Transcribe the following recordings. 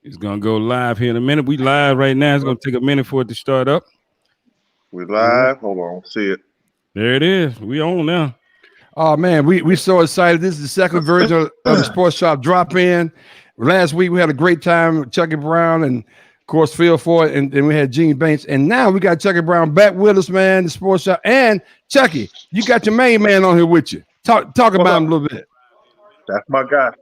It's gonna go live here in a minute. We live right now. It's gonna take a minute for it to start up. We live. Hold on, see it. There it is. We on now. Oh man, we so excited. This is the second version of the Sports Shop Drop In. Last week we had a great time with Chucky Brown and of course Phil Ford, and then we had Gene Banks. And now we got Chucky Brown back with us, man, the Sports Shop. And Chucky, you got your main man on here with you. Talk about him a little bit. That's my guy.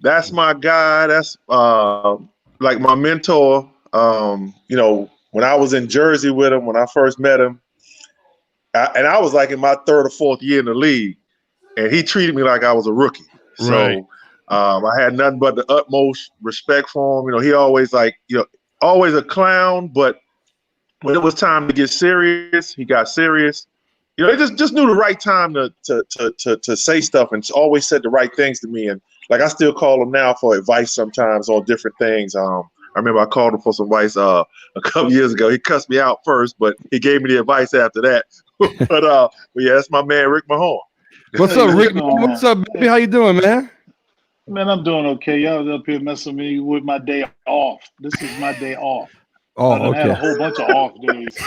That's my guy. That's like my mentor. When I was in Jersey with him, when I first met him, and I was like in my third or fourth year in the league, and he treated me like I was a rookie. Right. So I had nothing but the utmost respect for him. He always always a clown, but when it was time to get serious, he got serious. He just knew the right time to say stuff, and always said the right things to me. And like I still call him now for advice sometimes on different things. I remember I called him for some advice a couple years ago. He cussed me out first, but he gave me the advice after that. but yeah, that's my man Rick Mahorn. What's up, Rick? What's up, baby? How you doing, man? Man, I'm doing okay. Y'all up here messing me with my day off. This is my day off. Oh, I done okay. had a whole bunch of off days.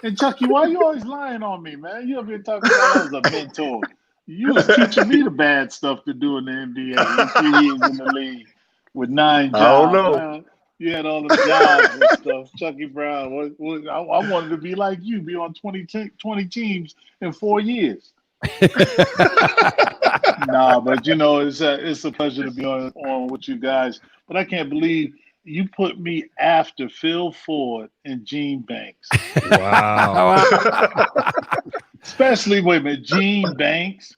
And Chucky, why you always lying on me, man? You up here talking about I was a mentor. You was teaching me the bad stuff to do in the NBA. In 3 years in the league with 9 jobs. I don't know. You had all the jobs and stuff. Chucky Brown, I wanted to be like you, be on 20 teams in 4 years. Nah, but it's a pleasure to be on with you guys. But I can't believe you put me after Phil Ford and Gene Banks. Wow. Especially, wait a minute, Gene Banks.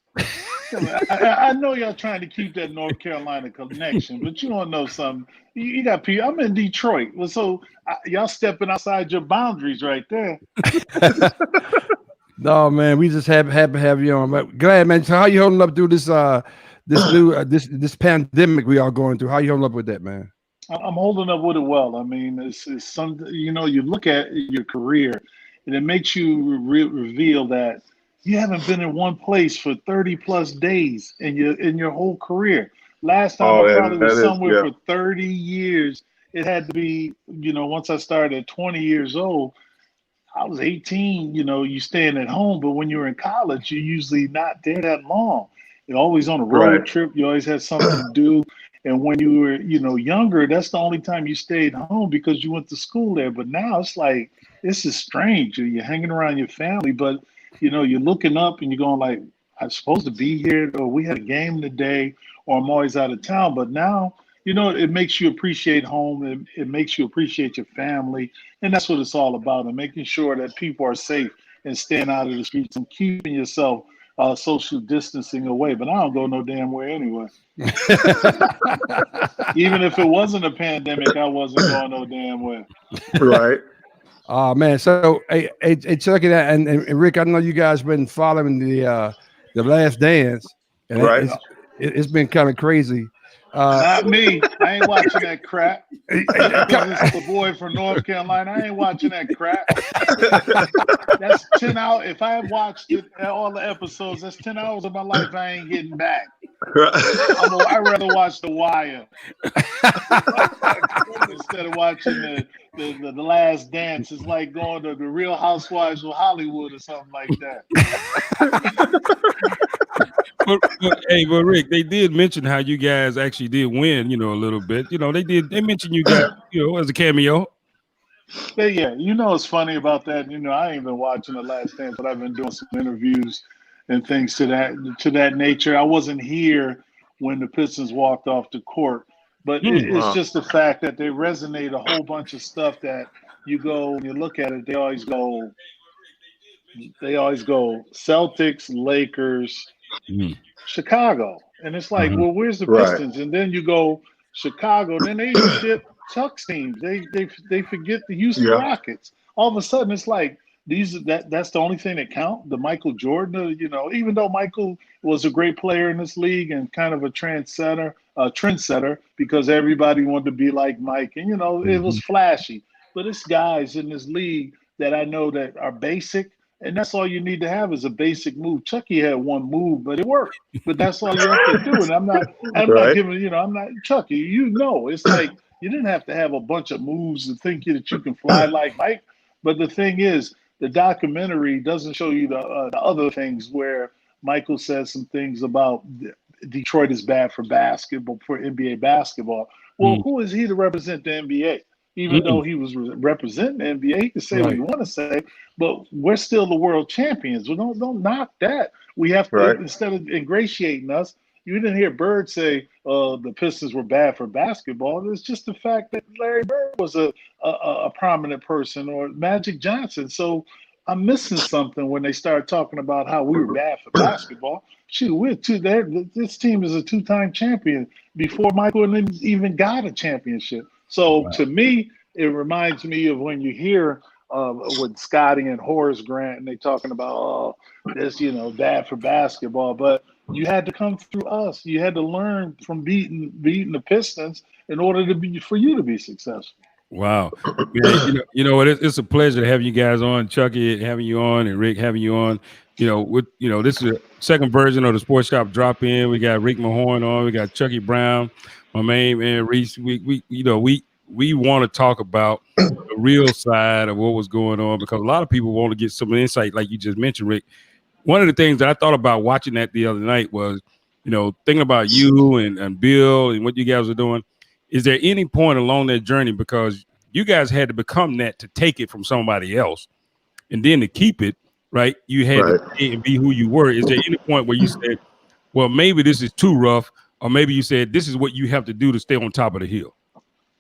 I know y'all trying to keep that North Carolina connection, but you don't know something. You got people. I'm in Detroit, so y'all stepping outside your boundaries right there. No, man, we just happy to have you on. But glad, man. So how you holding up through this this pandemic we are going through? How you holding up with that, man? I'm holding up with it well. I mean, it's something. You look at your career, and it makes you reveal that you haven't been in one place for 30 plus days in your whole career. Last time I probably was somewhere for 30 years. It had to be, once I started at 20 years old, I was 18, you staying at home. But when you're in college, you're usually not there that long. You're always on a road trip. You always had something to do. And when you were, younger, that's the only time you stayed home because you went to school there. But now it's like, this is strange. You're hanging around your family, but, you're looking up and you're going like, I'm supposed to be here, or we had a game today, or I'm always out of town. But now, it makes you appreciate home. It makes you appreciate your family. And that's what it's all about, and making sure that people are safe and staying out of the streets and keeping yourself social distancing away. But I don't go no damn where anyway. Even if it wasn't a pandemic, I wasn't going no damn way. Right. Oh man, so hey Chucky and Rick, I know you guys been following the Last Dance, and right. It's been kind of crazy. Not me. I ain't watching that crap. This is the boy from North Carolina. I ain't watching that crap. That's 10 hours. If I have watched it, all the episodes, that's 10 hours of my life I ain't getting back. I'd rather watch The Wire instead of watching the Last Dance. It's like going to the Real Housewives of Hollywood or something like that. But Rick, they did mention how you guys actually did win, a little bit. They mentioned you got, as a cameo. But yeah, what's funny about that? I ain't been watching The Last Dance, but I've been doing some interviews and things to that nature. I wasn't here when the Pistons walked off the court, but it's just the fact that they resonate a whole bunch of stuff that you go and you look at it. They always go Celtics, Lakers, Chicago, and it's like, well, where's the Pistons? And then you go Chicago, and then they ship Chuck's teams. They forget the Houston Rockets. All of a sudden, it's like that's the only thing that count. The Michael Jordan, even though Michael was a great player in this league and kind of a trendsetter because everybody wanted to be like Mike, and it was flashy. But it's guys in this league that I know that are basic, And that's all you need to have is a basic move. Chucky had one move, but it worked. But that's all you have to do. And I'm not giving, I'm not Chucky. It's like you didn't have to have a bunch of moves to think that you can fly like Mike. But the thing is, the documentary doesn't show you the other things where Michael says some things about Detroit is bad for basketball, for NBA basketball. Well, who is he to represent the NBA? Even though he was representing the NBA, he can say what you want to say, but we're still the world champions. Well, don't knock that. We have to, instead of ingratiating us, you didn't hear Bird say the Pistons were bad for basketball. It's just the fact that Larry Bird was a prominent person, or Magic Johnson. So I'm missing something when they start talking about how we were bad for basketball. Shoot, we're this team is a two-time champion before Michael even got a championship. So to me, it reminds me of when you hear with Scotty and Horace Grant, and they talking about this, bad for basketball. But you had to come through us. You had to learn from beating the Pistons in order for you to be successful. Wow. It's a pleasure to have you guys on, Chucky having you on, and Rick having you on. This is a second version of the Sports Shop Drop In. We got Rick Mahorn on. We got Chucky Brown, my main man Reese. We want to talk about the real side of what was going on, because a lot of people want to get some insight, like you just mentioned, Rick. One of the things that I thought about watching that the other night was, thinking about you and Bill and what you guys are doing. Is there any point along that journey, because you guys had to become that to take it from somebody else, and then to keep it, right? You had to be who you were. Is there any point where you said, well, maybe this is too rough, or maybe you said this is what you have to do to stay on top of the hill?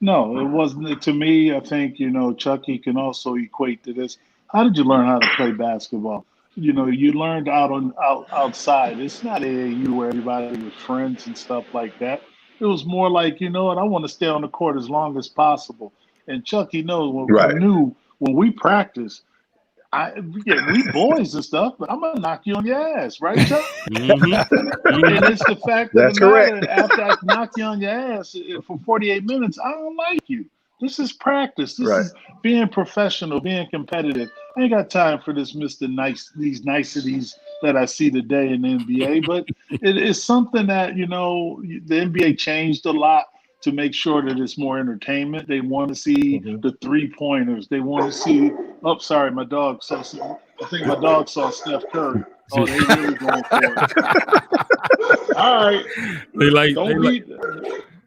No, it wasn't. To me, I think, Chucky can also equate to this. How did you learn how to play basketball? You learned outside. It's not AAU where everybody was friends and stuff like that. It was more like, I want to stay on the court as long as possible. And Chucky knows when we practice, we boys and stuff, but I'm gonna knock you on your ass, right, Chuck? And it's the fact that after I knock you on your ass for 48 minutes, I don't like you. This is practice. This is being professional, being competitive. I ain't got time for this, these niceties that I see today in the NBA. But it is something that, the NBA changed a lot to make sure that it's more entertainment. They want to see the 3-pointers. They want to see. Oh, sorry, my dog saw. I think my dog saw Steph Curry. Oh, they really going for it. All right.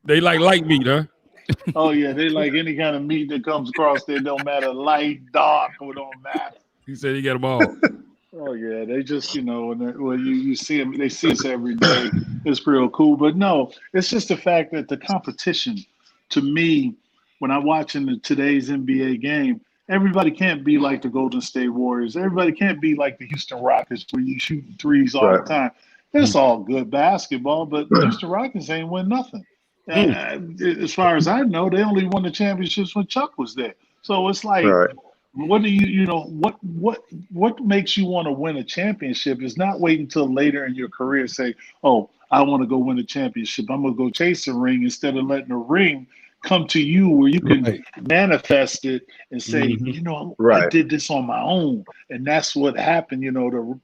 They like meat, huh? Oh yeah, they like any kind of meat that comes across there. Don't matter, light, dark, it don't matter. He said he got them all. Oh yeah, they just you see them, they see us every day. It's real cool, but no, it's just the fact that the competition, to me, when I'm watching today's NBA game, everybody can't be like the Golden State Warriors. Everybody can't be like the Houston Rockets where you shoot threes all the time. It's all good basketball, but the Houston Rockets ain't win nothing. And as far as I know, they only won the championships when Chuck was there. So it's like, what do what makes you want to win a championship is not waiting until later in your career say, oh, I want to go win a championship. I'm going to go chase a ring instead of letting the ring come to you where you can manifest it and say, I did this on my own. And that's what happened. The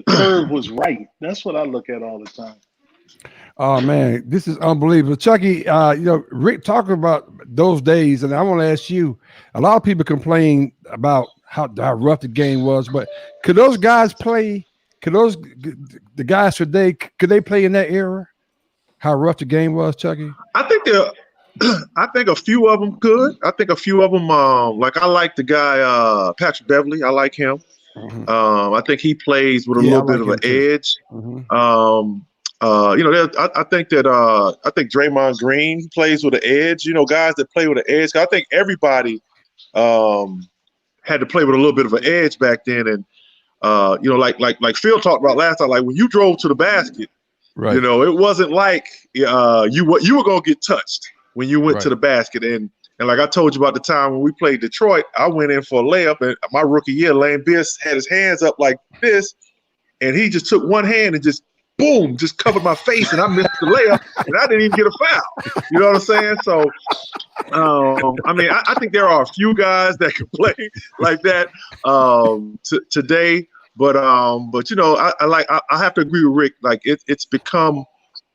curve was right. That's what I look at all the time. Oh man, this is unbelievable. Chucky, Rick talking about those days, and I want to ask you, a lot of people complain about how rough the game was, but could those guys play? The guys today, could they play in that era? How rough the game was, Chucky? I think a few of them could. I think a few of them, like I like the guy Patrick Beverly. I like him. I think he plays with a little bit of an edge. I think Draymond Green plays with an edge. Guys that play with an edge. I think everybody had to play with a little bit of an edge back then. And like Phil talked about last time, like when you drove to the basket, it wasn't like you were gonna get touched when you went to the basket. And like I told you about the time when we played Detroit, I went in for a layup, and my rookie year, Lane Biss had his hands up like this, and he just took one hand and just boom, just covered my face, and I missed the layup, and I didn't even get a foul. You know what I'm saying? So I mean, I think there are a few guys that can play like that today, but you know, I have to agree with Rick. Like it's become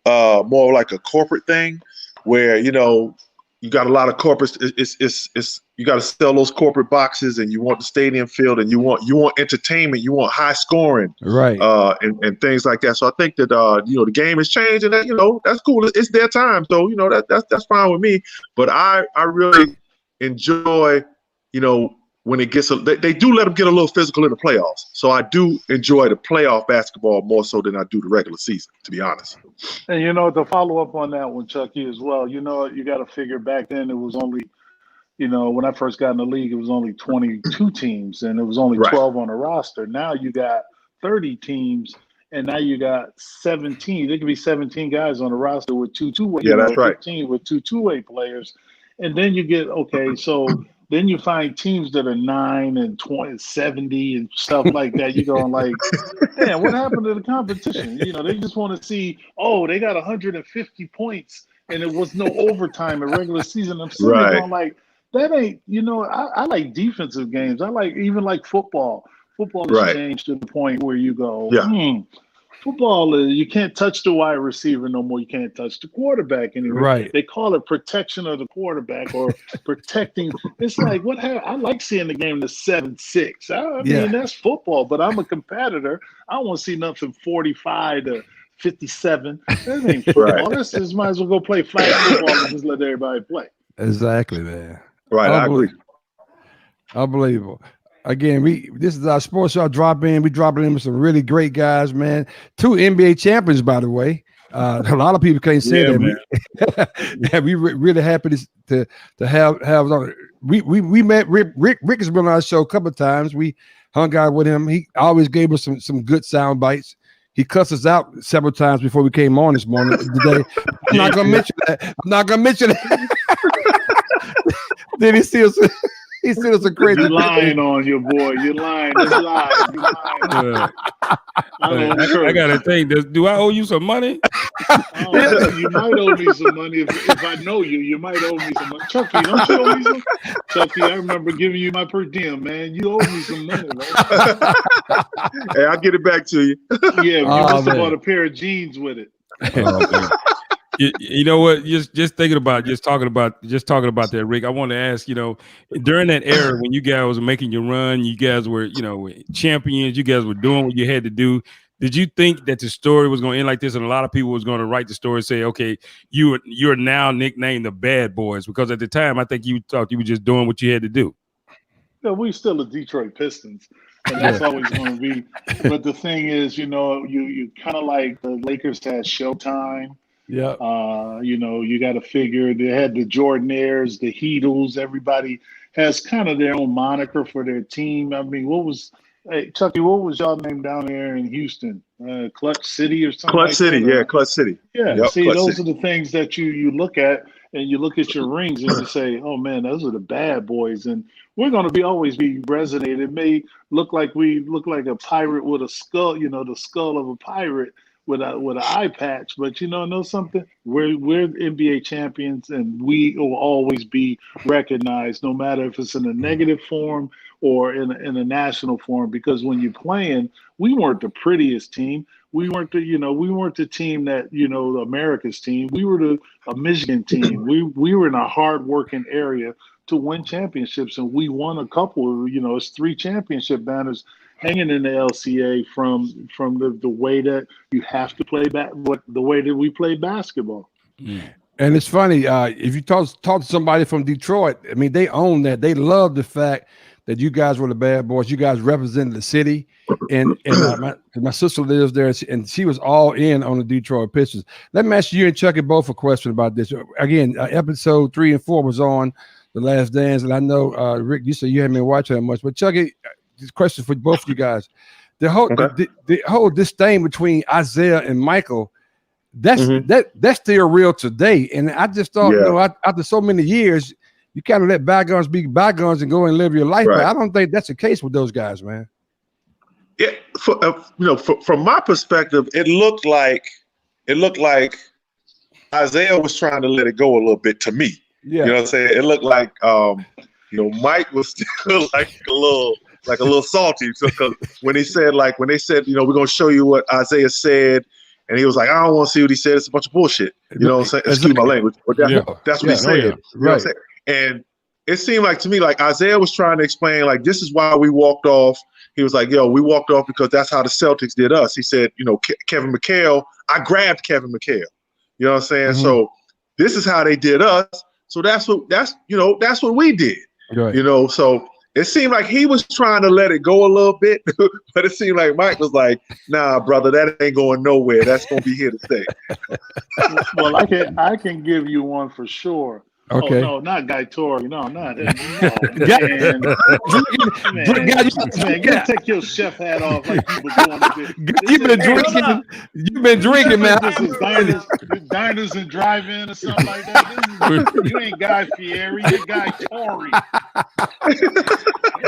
more like a corporate thing, where you know you got a lot of corporates. It's you got to sell those corporate boxes, and you want the stadium filled, and you want entertainment, you want high scoring, right? And things like that. So I think that you know the game has changed, and that, you know, that's cool. It's their time, so you know that's fine with me. But I really enjoy, you know, when it gets they do let them get a little physical in the playoffs. So I do enjoy the playoff basketball more so than I do the regular season, to be honest. And you know, to follow up on that one, Chucky, as well, you know, you got to figure back then it was only, you know, when I first got in the league, it was only 22 teams and it was only 12 on the roster. Now you got 30 teams and now you got 17. There could be 17 guys on the roster with two two-way. Yeah, that's right. 15 with two two-way players. And then you get, okay, so then you find teams that are 9 and 20, 70 and stuff like that. You're going like, man, what happened to the competition? You know, they just want to see, oh, they got 150 points and it was no overtime in regular season. I'm sitting there going like, that ain't, you know, I like defensive games. I like even like football. Football has changed to the point where you go, football, you can't touch the wide receiver no more. You can't touch the quarterback anymore. Right. They call it protection of the quarterback or protecting. It's like, what happened? I like seeing the game to 7-6. I mean, that's football, but I'm a competitor. I want to see nothing 45 to 57. That ain't football. This just might as well go play flag football and just let everybody play. Exactly, man. Right, I agree. Unbelievable. Again, this is our sports shop drop in. We dropping in with some really great guys, man. 2 NBA champions, by the way. A lot of people can't say that. We really happy to have on. We met Rick. Rick has been on our show a couple of times. We hung out with him. He always gave us some good sound bites. He cussed us out several times before we came on this morning today. I'm not gonna mention that. Then he still a crazy. You're lying on your boy. You're lying. It's lies. I gotta think. Do I owe you some money? You might owe me some money if I know you. You might owe me some money. Chucky, don't you owe me some? Chucky, I remember giving you my per diem, man. You owe me some money, man. Hey, I'll get it back to you. Yeah, you must have bought a pair of jeans with it. You know what? Just thinking about talking about that, Rick. I want to ask, you know, during that era when you guys were making your run, you guys were, you know, champions. You guys were doing what you had to do. Did you think that the story was going to end like this, and a lot of people was going to write the story and say, "Okay, you're now nicknamed the Bad Boys"? Because at the time, I think you thought you were just doing what you had to do. Yeah, we still the Detroit Pistons, and that's always going to be. But the thing is, you know, you kind of like the Lakers had Showtime. Yeah. You know, you got to figure they had the Jordanaires, the Heatles. Everybody has kind of their own moniker for their team. I mean, Chucky, what was y'all name down there in Houston? Clutch City or something? Clutch City, yeah, Clutch City. Yeah, yep, see, those City. are the things that you look at, and you look at your rings and you say, oh, man, those are the bad boys. And we're going to always be resonated. It may look like a pirate with a skull, you know, the skull of a pirate with an eye patch, but you know something? We're NBA champions, and we will always be recognized, no matter if it's in a negative form or in a national form. Because when you're playing, we weren't the prettiest team. We weren't the team that, you know, America's team. We were a Michigan team. We were in a hard working area to win championships, and we won a couple. You know, it's 3 championship banners hanging in the LCA from the way that you have to play the way that we play basketball. And it's funny, if you talk to somebody from Detroit, I mean, they own that. They love the fact that you guys were the Bad Boys. You guys represented the city, and my sister lives there, and she was all in on the Detroit Pistons. Let me ask you and Chucky both a question about this. Again, episode 3 and 4 was on The Last Dance, and I know Rick, you said you haven't been watching that much, but Chucky, this question for both of you guys: the whole disdain between Isaiah and Michael, that's still real today. And I just thought, you know, after so many years, you kind of let bygones be bygones and go and live your life. Right. But I don't think that's the case with those guys, man. Yeah, from my perspective, it looked like Isaiah was trying to let it go a little bit to me. Yeah. You know what I'm saying? It looked like Mike was still like a little salty because when they said, we're gonna show you what Isaiah said, and he was like, I don't want to see what he said. It's a bunch of bullshit. You know what I'm saying? Excuse my language, but that's what he said. Yeah. You know what I'm saying? And it seemed like to me like Isaiah was trying to explain like this is why we walked off. He was like, we walked off because that's how the Celtics did us. He said, Kevin McHale, I grabbed Kevin McHale. You know what I'm saying? Mm-hmm. So this is how they did us. So that's what we did. Right. So it seemed like he was trying to let it go a little bit, but it seemed like Mike was like, nah, brother, that ain't going nowhere. That's going to be here to stay. Well, I can give you one for sure. Okay. Oh, no, not Guy Torry. No, not him. Man, you take your chef hat off like you were doing a bit. You've been drinking, man. This is diners and drive-in or something like that. You ain't Guy Fieri, you're Guy Torry.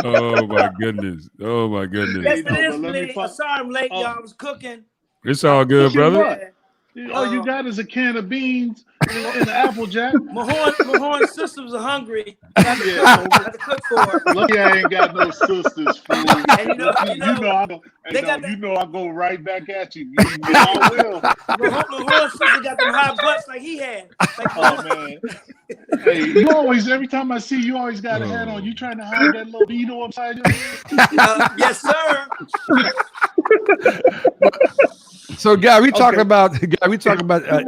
Oh my goodness. Yes, it is, please. Sorry I'm late, y'all. I was cooking. It's all good, brother. All you got is a can of beans and an Applejack. Mahorn's sisters are hungry. I have to cook for her. Lucky I ain't got no sisters, fool. And you know I go right back at you. I will. Mahorn's sister got them high butts like he had. Oh man. Hey, you always, every time I see you, always got a hat on. You trying to hide that little beetle upside your head? Yes, sir. So, Guy, we talking about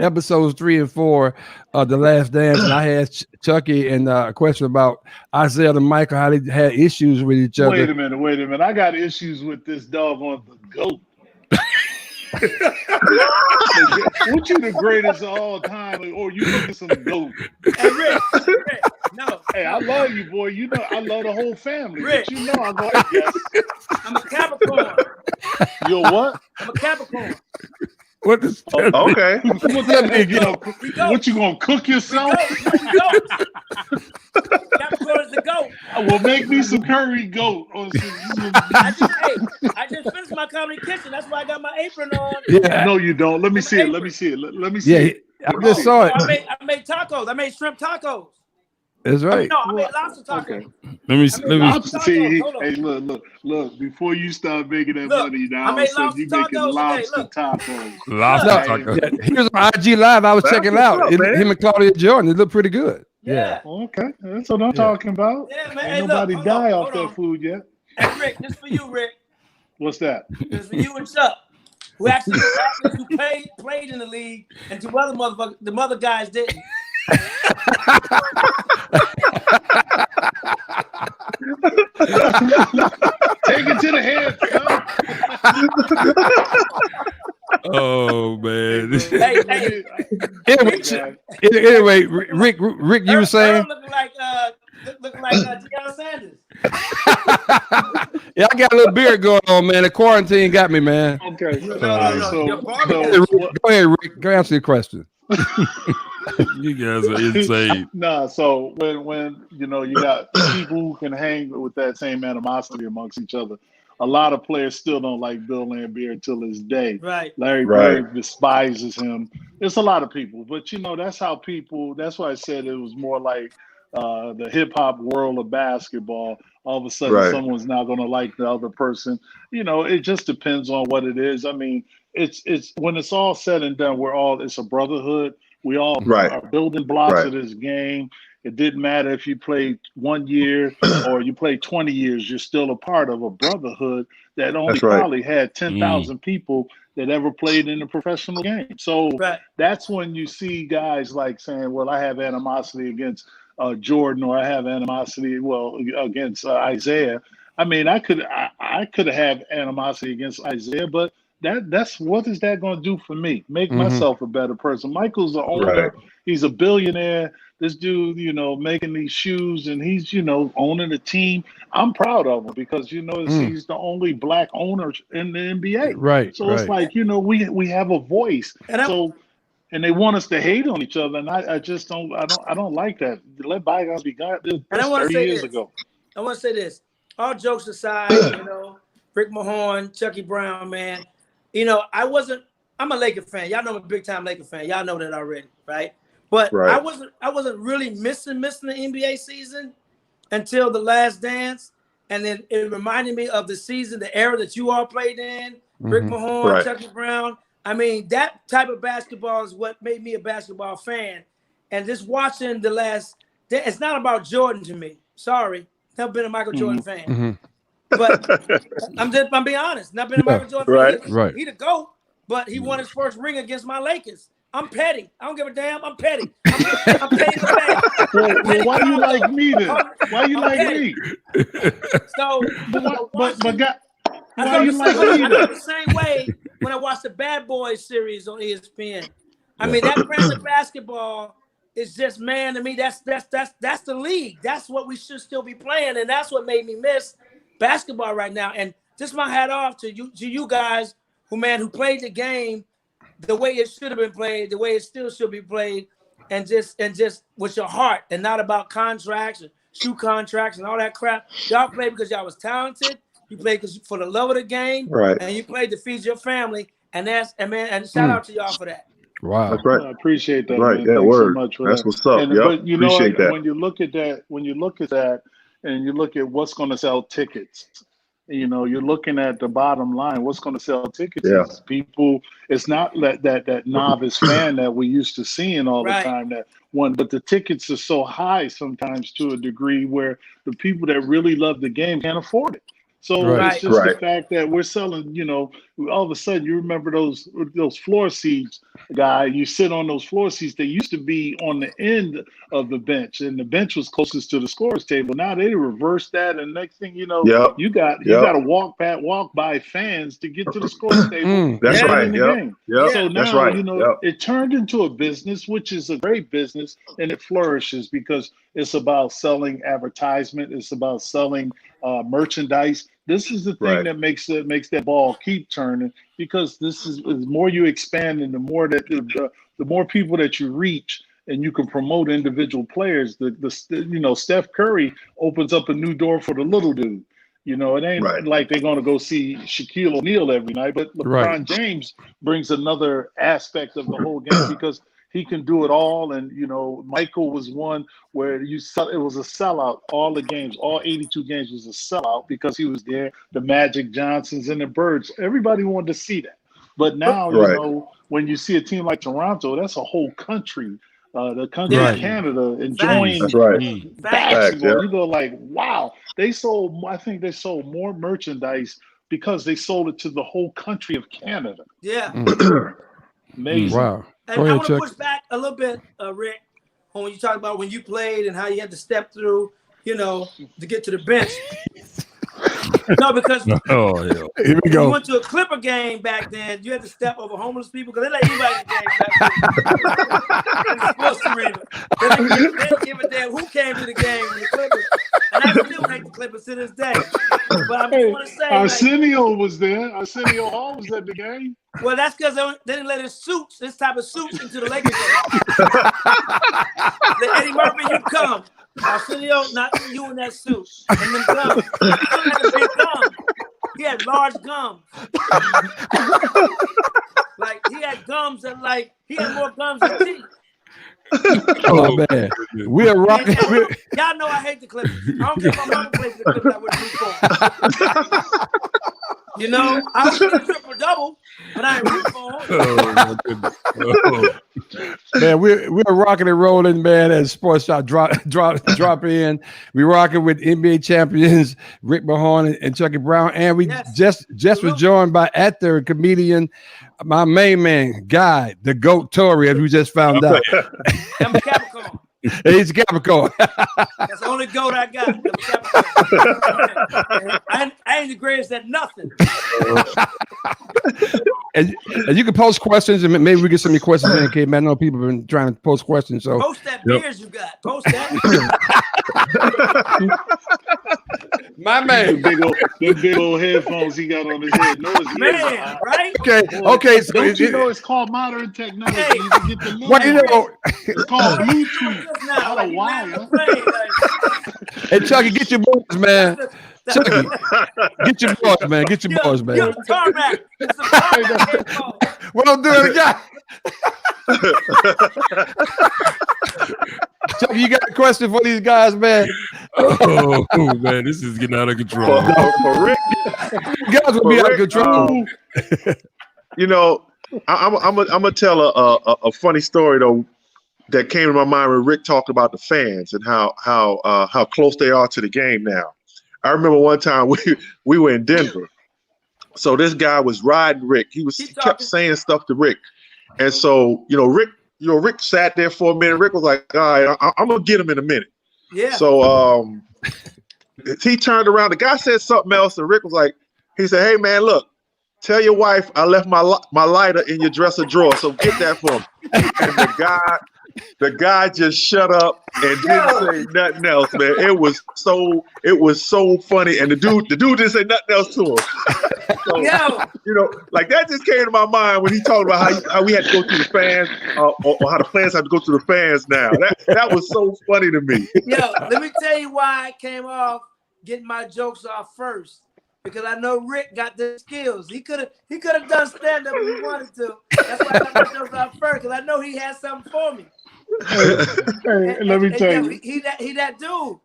episodes 3 and 4 of The Last Dance, and I asked Chucky a question about Isaiah and Michael, how they had issues with each other. Wait a minute. I got issues with this dog on the GOAT. What you the greatest of all time? Or you look at some GOAT? Hey, Rick, no. Hey, I love you, boy. You know I love the whole family. Rick. But you know I go, yes. I'm a Capricorn. You're what? I'm a Capricorn. What is that? Okay. What you gonna cook yourself? Capricorn is the GOAT. Well, make me some curry goat. Or some, I just finished my comedy kitchen. That's why I got my apron on. Yeah. No, you don't. Let me see it. Let me see it. I just saw it. I made tacos. I made shrimp tacos. That's right. I made lobster tacos. Okay. Let me see. Hey, look. Before you start making that money now, I made so you making lobster tacos. Lobster tacos. He was on IG Live. I was checking it out. Him and Claudia Jordan. It looked pretty good. Yeah. Okay. That's what I'm talking about. Yeah, man. Ain't nobody die off that food yet. Hey, Rick, this for you, Rick. What's that? This for you and Chuck, who actually played in the league, and two other motherfuckers, the mother guys didn't. Take it to the head, Oh man. Anyway, Rick, you were saying? Looking like Deion Sanders. Yeah, I got a little beard going on, man. The quarantine got me, man. Okay. No. Go ahead, Rick. Go answer your question. You guys are insane. Nah, so when you got people who can hang with that same animosity amongst each other, a lot of players still don't like Bill Laimbeer until this day. Right. Larry Bird despises him. It's a lot of people, but that's how people. That's why I said it was more like the hip hop world of basketball. All of a sudden, someone's not going to like the other person. It just depends on what it is. I mean, it's when it's all said and done, it's a brotherhood. We all are building blocks of this game. It didn't matter if you played 1 year or you played 20 years. You're still a part of a brotherhood that only probably had 10,000 people that ever played in the professional game. So that's when you see guys like saying, well, I have animosity against Jordan, or I have animosity, against Isaiah. I mean, I could have animosity against Isaiah, but that's what is that going to do for me? Make myself a better person. Michael's the owner. He's a billionaire. This dude, making these shoes, and he's, owning a team. I'm proud of him because, he's the only black owner in the NBA. Right. So it's like, we have a voice. And they want us to hate on each other, and I just don't. I don't like that. Let bygones be God. This was 30 years ago. I want to say this. All jokes aside, Rick Mahorn, Chucky Brown, man. I'm a Laker fan. Y'all know I'm a big time Laker fan. Y'all know that already, right? But Right. I wasn't really missing the NBA season until the Last Dance, and then it reminded me of the season, the era that you all played in, Rick Mahorn, Right. Chucky Brown. I mean, that type of basketball is what made me a basketball fan. And just watching the last, it's not about Jordan to me. Sorry, never been a Michael Jordan fan. But I'm being honest. Not been a Michael Jordan fan. Right. He the GOAT, but he won his first ring against my Lakers. I'm petty. I don't give a damn. I'm petty. I'm petty the bad. Well, why you like me then? Why you like me? So, But God, I why you like me then? felt the same way when I watched the Bad Boys series on ESPN. I mean, that brand of basketball is just, man, to me, that's the league. That's what we should still be playing, and that's what made me miss basketball right now. And just my hat off to you guys who played the game the way it should have been played, the way it still should be played, and just with your heart, and not about contracts and shoe contracts and all that crap. Y'all played because y'all was talented. You played for the love of the game, Right. And you played to feed your family. And shout out to y'all for that. Wow. That's right. I appreciate that. Right. Man. Yeah, Thanks so word. much for That's that. what's up. Yep. But you know what? Appreciate that. When you look at that, and you look at what's going to sell tickets, you're looking at the bottom line. What's going to sell tickets is people. It's not that novice fan that we used to seeing all the time. But the tickets are so high sometimes to a degree where the people that really love the game can't afford it. So it's just the fact that we're selling, all of a sudden you remember those floor seats, guy, you sit on those floor seats. They used to be on the end of the bench, and the bench was closest to the scorer's table. Now they reversed that, and next thing you know, you got to walk by fans to get to the scorer's table. That's right. Game. Yep. So now, that's right. It turned into a business, which is a great business, and it flourishes because it's about selling advertisement. It's about selling merchandise. This is the thing that makes that ball keep turning, because this is the more you expand and the more that the more people that you reach, and you can promote individual players. Steph Curry opens up a new door for the little dude. It ain't like they're going to go see Shaquille O'Neal every night, but LeBron James brings another aspect of the whole game because he can do it all. And, Michael was one where it was a sellout. All the games, all 82 games was a sellout because he was there. The Magic Johnsons and the Birds, everybody wanted to see that. But now, when you see a team like Toronto, that's a whole country. The country of Canada enjoying basketball. You go like, wow, I think they sold more merchandise because they sold it to the whole country of Canada. Yeah. Amazing. Wow. And I want to push back a little bit, Rick, on when you talk about when you played and how you had to step through, to get to the bench. No, because here we go. You went to a Clipper game back then. You had to step over homeless people because they let anybody in the game back then. In the sports arena. They didn't give a damn who came to the game with the Clippers. And I still hate the Clippers to this day. But I want to say, Arsenio was there. Arsenio Hall was at the game. Well, that's because they didn't let this type of suits into the Lakers game. Let Eddie Murphy, you come. Arsenio, not you in that suit. And them gums. He had large gums. Like, he had gums that, he had more gums than teeth. Oh, man. We are rocking. Y'all know I hate the Clippers. I don't care if my mother plays for the Clippers, I wouldn't root for. I was a triple-double, but I ain't root for them. Oh, man, we're rocking and rolling, man, as Sports Shop drop in. We're rocking with NBA champions Rick Mahorn and Chucky Brown, and we just was joined by actor and comedian, my main man, Guy, the GOAT Torry, as we just found out. I'm a Capricorn. He's a Capricorn. That's the only GOAT I got. I ain't the greatest at nothing. And you can post questions, and maybe we get some of your questions in, okay, man. I know people have been trying to post questions. So post that beers you got. Post that. My man. The big old headphones he got on his head. Man, right? Okay. So it's called modern technology. Hey, it's called Bluetooth. Not a wire. Hey, Chucky, get your boys, man. Chucky, get your boys, man. Get your boys, man. Tarmac. It's a tarmac headphone. Well, do it again. Chucky, you got a question for these guys, man? Oh man, this is getting out of control. For Rick, You guys will be out of control. You know, I'm gonna tell a funny story though that came to my mind when Rick talked about the fans and how close they are to the game now. I remember one time we were in Denver, so this guy was riding Rick. He kept saying stuff to Rick, and so Rick sat there for a minute. Rick was like, "All right, I'm gonna get him in a minute." Yeah. So he turned around. The guy said something else, and Rick was like, he said, "Hey man, look, tell your wife I left my lighter in your dresser drawer, so get that for me." And the guy just shut up and didn't say nothing else, man. It was so funny, and the dude didn't say nothing else to him. So, like that just came to my mind when he talked about how we had to go through the fans, or how the players have to go through the fans now. That was so funny to me. Yo, let me tell you why I came off getting my jokes off first. Because I know Rick got the skills. He could have done stand-up if he wanted to. That's why I got my jokes off first, because I know he had something for me. Hey, let me tell you. He that dude.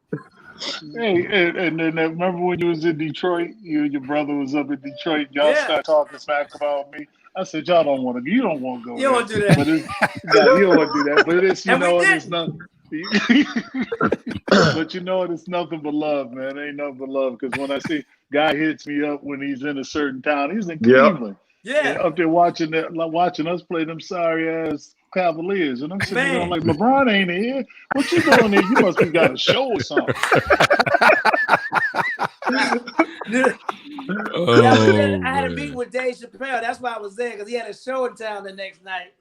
Hey, and then remember when you was in Detroit, you and your brother was up in Detroit, y'all started talking smack about me. I said, y'all don't want to. You don't want to go. You don't want to do that. But you don't want to do that. But it's it's nothing. But it's nothing but love, man. It ain't nothing but love. Because when I see guy hits me up when he's in a certain town, he's in Cleveland. Yeah. Up there watching us play them sorry ass Cavaliers, and I'm sitting there like, LeBron ain't here. What you doing there? You must be got a show or something. I had a meeting with Dave Chappelle. That's why I was there, because he had a show in town the next night,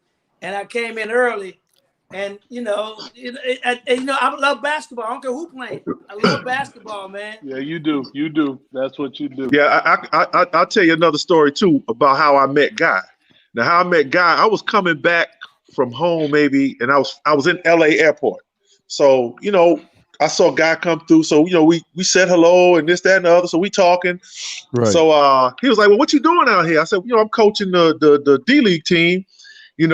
and I came in early. And I love basketball. I don't care who playing. I love basketball, man. Yeah, you do. You do. That's what you do. Yeah, I'll tell you another story too about how I met Guy. Now, how I met Guy, I was coming back from home maybe, and I was in LA airport. So I saw Guy come through. So we said hello and this, that, and the other. So we talking. Right. So he was like, "Well, what you doing out here?" I said, "I'm coaching the D League team. You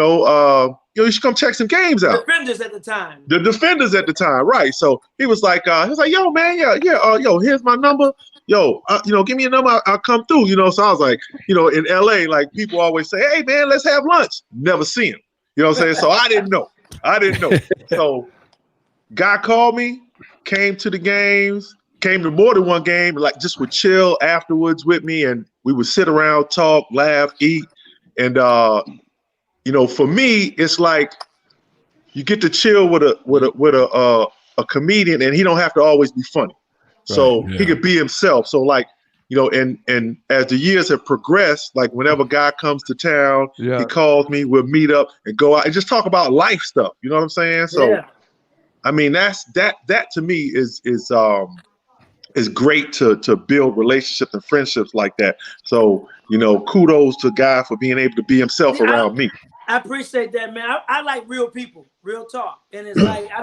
should come check some games out." Defenders at the time. The defenders at the time, right? So he was like, "Yo, man, yo, here's my number. Yo, give me a number. I'll come through." So I was like, in LA, like people always say, "Hey, man, let's have lunch." Never see him. You know what I'm saying? So I didn't know. So Guy called me, came to the games, came to more than one game, like just would chill afterwards with me, and we would sit around, talk, laugh, eat, and for me, it's like you get to chill with a comedian, and he don't have to always be funny. So he could be himself. So like, and as the years have progressed, like whenever Guy comes to town, he calls me, we'll meet up and go out and just talk about life stuff. You know what I'm saying? So, I mean, that to me is great to build relationships and friendships like that. So, kudos to Guy for being able to be himself around me. I appreciate that, man. I like real people, real talk, and it's like I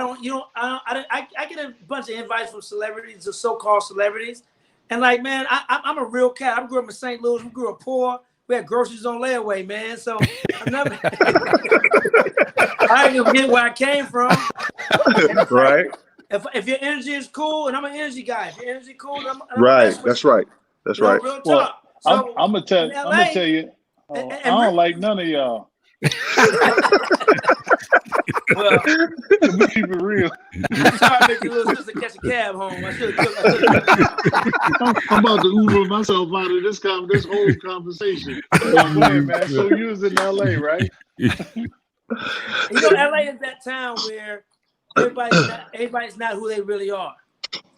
get a bunch of invites from celebrities, or so-called celebrities, and like, man, I'm a real cat. I grew up in St. Louis. We grew up poor. We had groceries on layaway, man. So I didn't get where I came from. Right. If your energy is cool, and I'm an energy guy. If your energy cool, I'm right. That's right. That's right. Real talk. Well, I'm gonna tell you. I don't like none of y'all. Well, to keep it real. I'm trying to make your little sister catch a cab home. I'm about to Uber myself out of this whole conversation. Man. So you was in LA, right? LA is that town where everybody's not who they really are.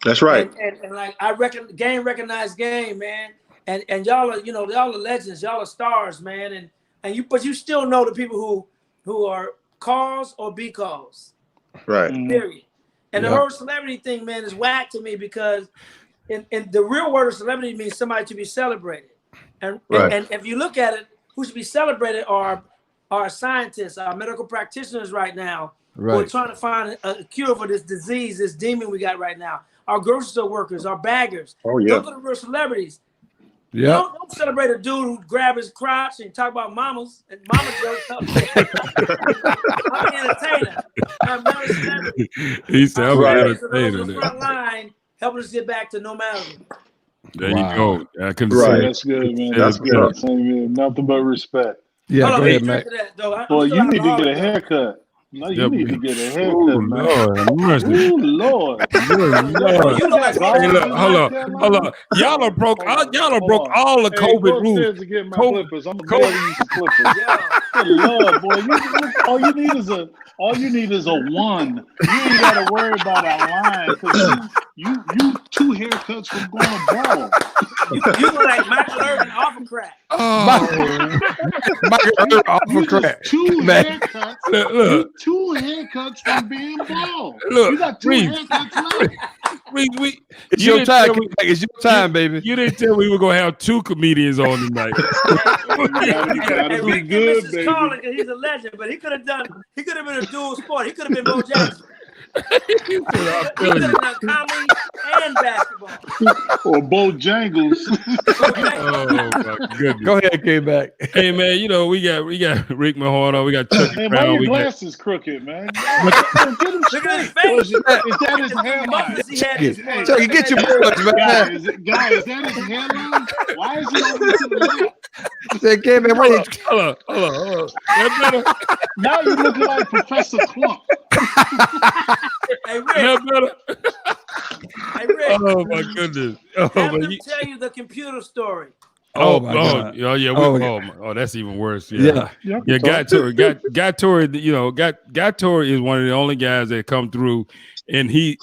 That's right. And like I reckon game recognized game, man. And y'all are, y'all are legends, y'all are stars, man. But you still know the people who are cause or be cause. Right. Period. And the whole celebrity thing, man, is whack to me, because in the real word of celebrity means somebody to be celebrated. And if you look at it, who should be celebrated are scientists, our medical practitioners right now, who are trying to find a cure for this disease, this demon we got right now. Our grocery store workers, our baggers. Oh, yeah. Those are the real celebrities. Yeah. Don't celebrate a dude who grab his crotch and talk about mamas and mama jokes. I'm an entertainer. I'm not a celebrity. He said, "I'm Right. an Those on the entertainer." front line helping us get back to normality. There Wow. you go. I couldn't Right. say That's good, man. it That's better. good. Same here. Nothing but respect. Yeah, Hold go on, ahead, let me Mac. drink to that, though. I'm Boy, still you need to get alcoholic, a though. haircut. No, you Yeah, need to get a haircut, Oh man. Lord, have mercy. Ooh, Lord. Good Yo, Lord. you look like got Coach Hey, glasses look, in hold North up, Carolina? hold up. Y'all have broke, Hold y'all have on. broke all the Hey, go COVID rules. upstairs and get my COVID- clippers. I'm gonna COVID- mail you some clippers. Yo, Good Lord, boy, all you need is a one. You ain't gotta worry about a line because you 2 haircuts from going bald. you look like Michael Irvin off of crack. Oh, Michael Irvin off You of crack. just 2 Man. haircuts. look, You look, 2 haircuts from being bald. Look, You got 2 Reed. haircuts left. we It's you your didn't time, tell me- Mac. It's your time, baby. You didn't tell me we were gonna have 2 comedians on tonight. You gotta Hey, be Rick good, Mrs. baby. Carlin, because he's a legend, but he could have been a dual sport. He could have been Bo Jackson. I'm He telling could you. have done comedy and basketball. Or Bojangles. Oh my goodness. Go ahead, K-Back. Hey man, we got Rick Mahorn on, we got Chucky Man, why Brown, your we got glasses crooked, man? Get him Look at his straight. face. Is that his The hairline? muffins he had this Chucky, morning. Chucky, get your boys, man. Guy, is that his hairline? Why is he over to the left? Say, K-Back, hold wait. on. That better? Now you looking like Professor Clump. Hey, Rick. That better? Hey, Rick. Oh my goodness. Oh, Have but them you- tell you the computer story. Oh, my God. Oh yeah, Oh, that's even worse. Yeah. Yeah. Yeah, Guy Torry, Guy Torry is one of the only guys that come through, and he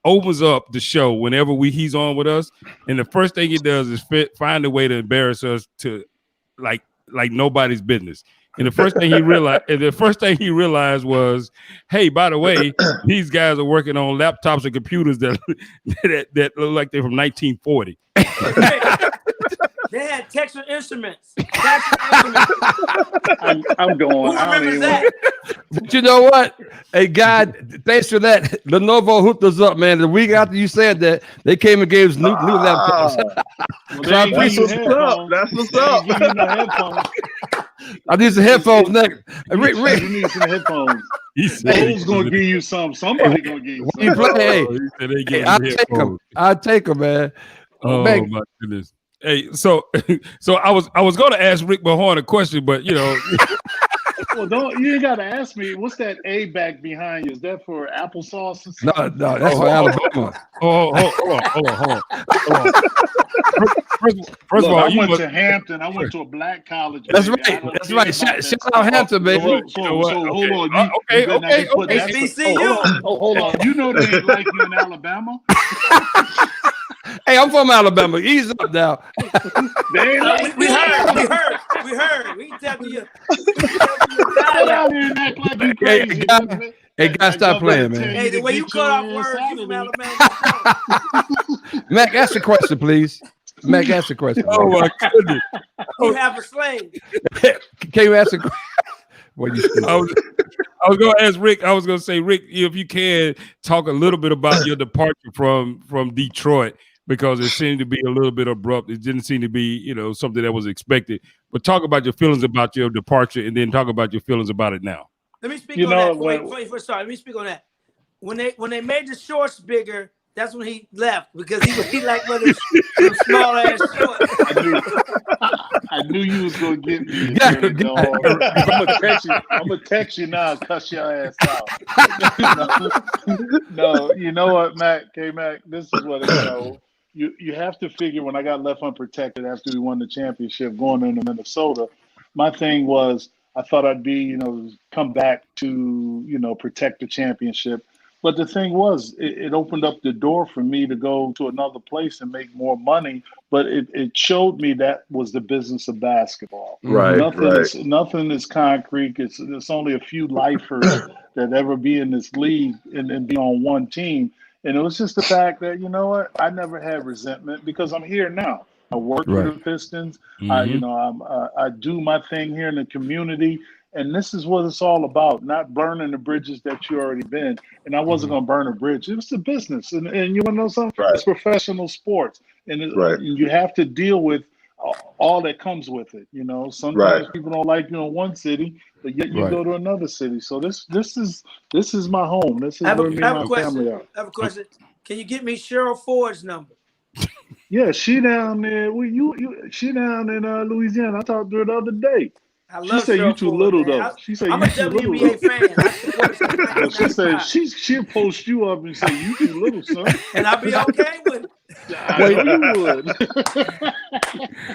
opens up the show whenever he's on with us, and the first thing he does is find a way to embarrass us to like nobody's business. And the first thing he realized was, hey, by the way, these guys are working on laptops and computers that look like they're from 1940. They had Texas Instruments. I'm going. Who I don't remembers even that? But you know what? Hey, God, thanks for that. Lenovo hooked us up, man. The week after you said that, they came and gave us new laptops. Well, So I they ain't give That's you what's up. headphones. That's what's They ain't up. give you no headphones. I need some headphones next. Rick, You need some headphones. He said, Who's gonna give you some? Somebody gonna give you you some. play, he said they hey, gave I'll me take them. headphones. I'll take them, man. Oh Man. my goodness. Hey, so I was going to ask Rick Mahorn a question, but Well, you ain't gotta ask me. What's that A back behind you? Is that for applesauce? No, that's for Alabama. hold on. First of all, I you went must, to Hampton. I went to a black college. That's baby. I right. don't That's care right. about Shout that shout stuff. out Hampton, baby. So, You know what? hold on. Okay, You better not be putting that- HBCU. Hold on. You know they ain't like you in Alabama. Hey, I'm from Alabama. Ease up now. They ain't like We you. heard. We can tell you. Get out here and act like you Hey, crazy. guy- Hey, guys, stop playing, man. Hey, the way you cut off words, you from Alabama. Mac, ask the question, please. Mac, ask the question. oh my goodness. You have a slave. Can you ask the question? What you stupid. I was going to ask Rick. I was going to say, Rick, if you can talk a little bit about your departure from Detroit, because it seemed to be a little bit abrupt. It didn't seem to be, something that was expected. But talk about your feelings about your departure, and then talk about your feelings about it now. Let me speak You on know, that. Wait, before start. Let me speak on that. When they made the shorts bigger, that's when he left, because he like one of them small ass shorts. I knew you was gonna get me. Dirty dog. I'm gonna text you now and cuss your ass out. No, you know what, Mac? K-Mac, this is what you have to figure. When I got left unprotected after we won the championship going into Minnesota, my thing was I thought I'd be, come back to, protect the championship. But the thing was, it opened up the door for me to go to another place and make more money. But it showed me that was the business of basketball. Right, Nothing is concrete. It's only a few lifers that ever be in this league and be on one team. And it was just the fact that, you know what, I never had resentment because I'm here now. I work for the Pistons. I do my thing here in the community. And this is what it's all about, not burning the bridges that you already been. And I wasn't going to burn a bridge. It was a business. And you want to know something? Right. It's professional sports. And Right. you have to deal with all that comes with it. You know, sometimes people don't like you in one city, but yet you go to another city. So this is my home. This is where me and my family are. I have a question. Can you get me Cheryl Ford's number? Yeah, she down there. She down in Louisiana. I talked to her the other day. She said you too little though. She said I'm you a too little. WNBA fan. But she said she'll post you up and say you too little, son. And I'll be okay with it. I know you would.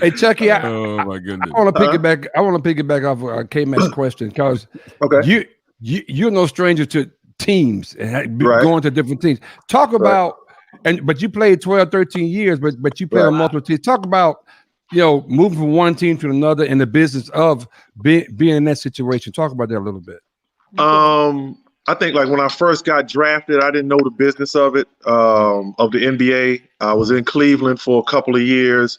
Hey Chucky, Oh my goodness. I want to piggyback off of K-Max question because you're no stranger to teams and going to different teams. Talk about but you played 12, 13 years, but you played on multiple teams. Talk about moving from one team to another in the business of being in that situation. Talk about that a little bit. I think like when I first got drafted, I didn't know the business of it, of the NBA. I was in Cleveland for a couple of years.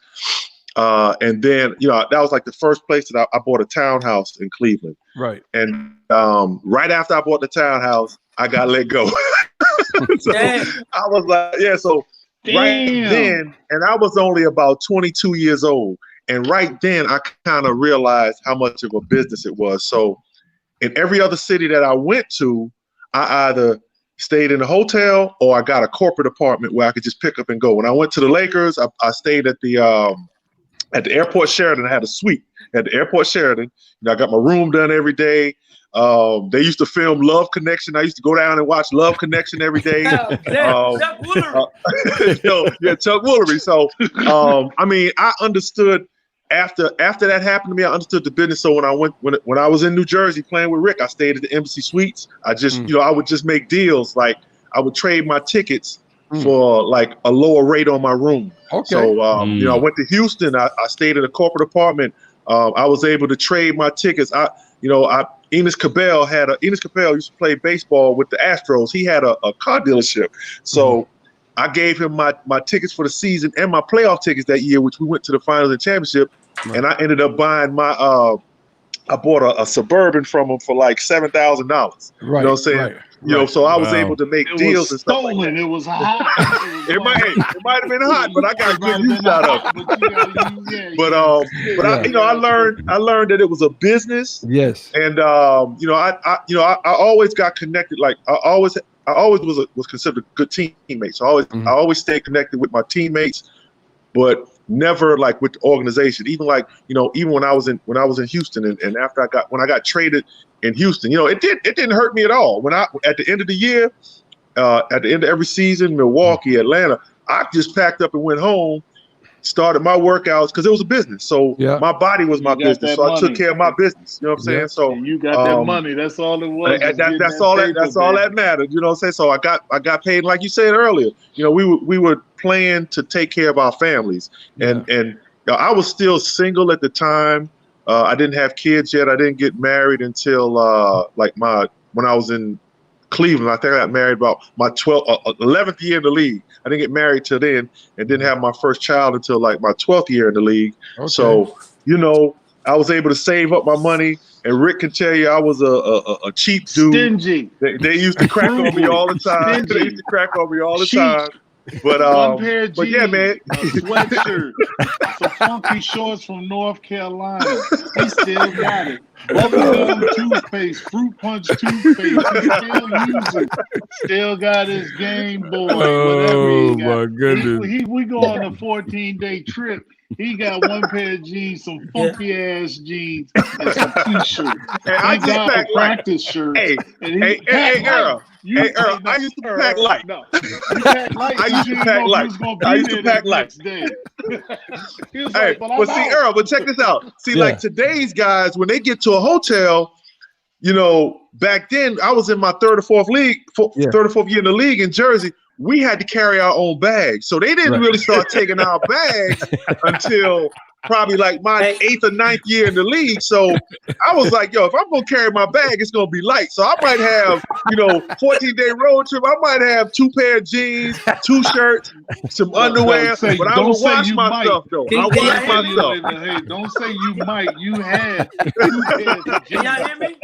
And then, that was like the first place that I bought a townhouse in Cleveland. Right. And right after I bought the townhouse, I got let go. So I was like, so right then, and I was only about 22 years old. And right then I kind of realized how much of a business it was. So in every other city that I went to, I either stayed in a hotel or I got a corporate apartment where I could just pick up and go. When I went to the Lakers, I stayed at the airport Sheraton. I had a suite at the airport Sheraton. I got my room done every day. They used to film Love Connection. I used to go down and watch Love Connection every day. Chuck Woolery. Chuck Woolery. So, I mean, I understood after that happened to me, I understood the business. So when I was in New Jersey playing with Rick, I stayed at the Embassy Suites. I just, I would just make deals. Like I would trade my tickets for like a lower rate on my room. Okay. So, I went to Houston. I stayed in a corporate apartment. I was able to trade my tickets. Enos Cabell used to play baseball with the Astros. He had a car dealership. So I gave him my tickets for the season and my playoff tickets that year, which we went to the finals and championship. Right. And I ended up buying I bought a Suburban from him for like $7,000. Right. You know what I'm saying? Right. So I was able to make deals and stuff stolen. Like that. It was hot. It might have been hot, but I got good use out of it. But I learned that it was a business. Yes. And I always got connected. Like I always was considered a good teammate. So I always stayed connected with my teammates, but never like with the organization. Even like, even when I was in Houston and after when I got traded in Houston, it didn't hurt me at all. At the end of the year, at the end of every season, Milwaukee, Atlanta, I just packed up and went home, started my workouts because it was a business. So my body was my business. So I took care of my business. You know what I'm saying? So and you got that money. That's all it was. That's all that mattered. You know what I'm saying? So I got paid, like you said earlier. We were playing to take care of our families. And I was still single at the time. I didn't have kids yet. I didn't get married until when I was in Cleveland. I think I got married about my 11th year in the league. I didn't get married till then and didn't have my first child until like my 12th year in the league. Okay. So, I was able to save up my money. And Rick can tell you I was a cheap dude. Stingy. They used to crack on me all the time. They used to crack on me all the time. But one pair of jeans, yeah, man, a sweatshirt, some funky shorts from North Carolina. He still got it. Bubblegum toothpaste, fruit punch toothpaste. He still using. Still got his Game Boy. Oh my goodness. We go on a 14-day trip. He got one pair of jeans, some funky ass jeans, and some t-shirts. And I just pack practice shirts. Hey, Earl. I used to pack light. No, you pack light. I used to pack light. I used to pack light. Hey, but see, Earl, but check this out. See, like today's guys, when they get to a hotel, back then I was in my third or fourth year in the league in Jersey. We had to carry our own bags. So they didn't really start taking our bags until probably like my 8th or 9th year in the league. So I was like, if I'm going to carry my bag, it's going to be light. So I might have, 14-day road trip. I might have 2 pair of jeans, 2 shirts, some underwear. But I will wash my stuff, though. I wash my stuff. Hey, don't say you might. You had 2 pairs of jeans. Can y'all hear me?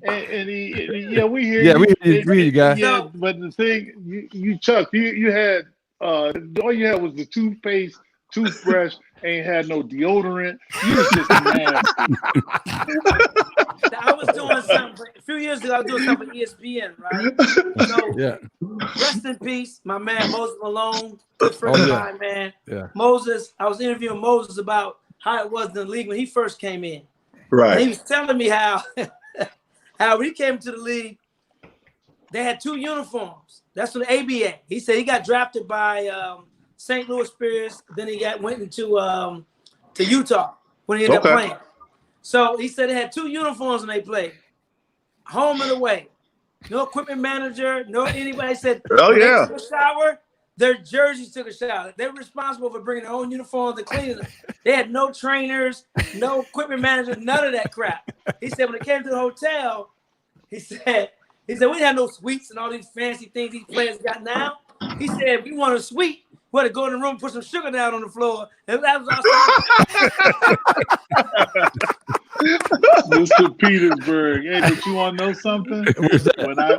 And we hear you. Yeah, we hear you, guys. Yeah, but the thing, you Chuck, you had, all you had was the toothpaste, toothbrush, ain't had no deodorant. You was just nasty. I was doing something a few years ago. I was doing something for ESPN, right? So, Yeah. rest in peace, my man Moses Malone, good friend of mine, man. Yeah. Moses, I was interviewing Moses about how it was in the league when he first came in. Right. And he was telling me how when he came to the league, they had 2 uniforms. That's for the ABA. He said he got drafted by St. Louis Spears. Then he went into to Utah when he ended up playing. So he said they had 2 uniforms when they played, home and away. No equipment manager, no anybody. He said Oh, when yeah. they took a shower, their jerseys took a shower. They were responsible for bringing their own uniforms and cleaning them. They had no trainers, no equipment manager, none of that crap. He said when they came to the hotel, he said we didn't have no suites and all these fancy things these players got now. He said if you want a suite, we had to go in the room and put some sugar down on the floor. And that was Mr. Petersburg. Hey, but you want to know something?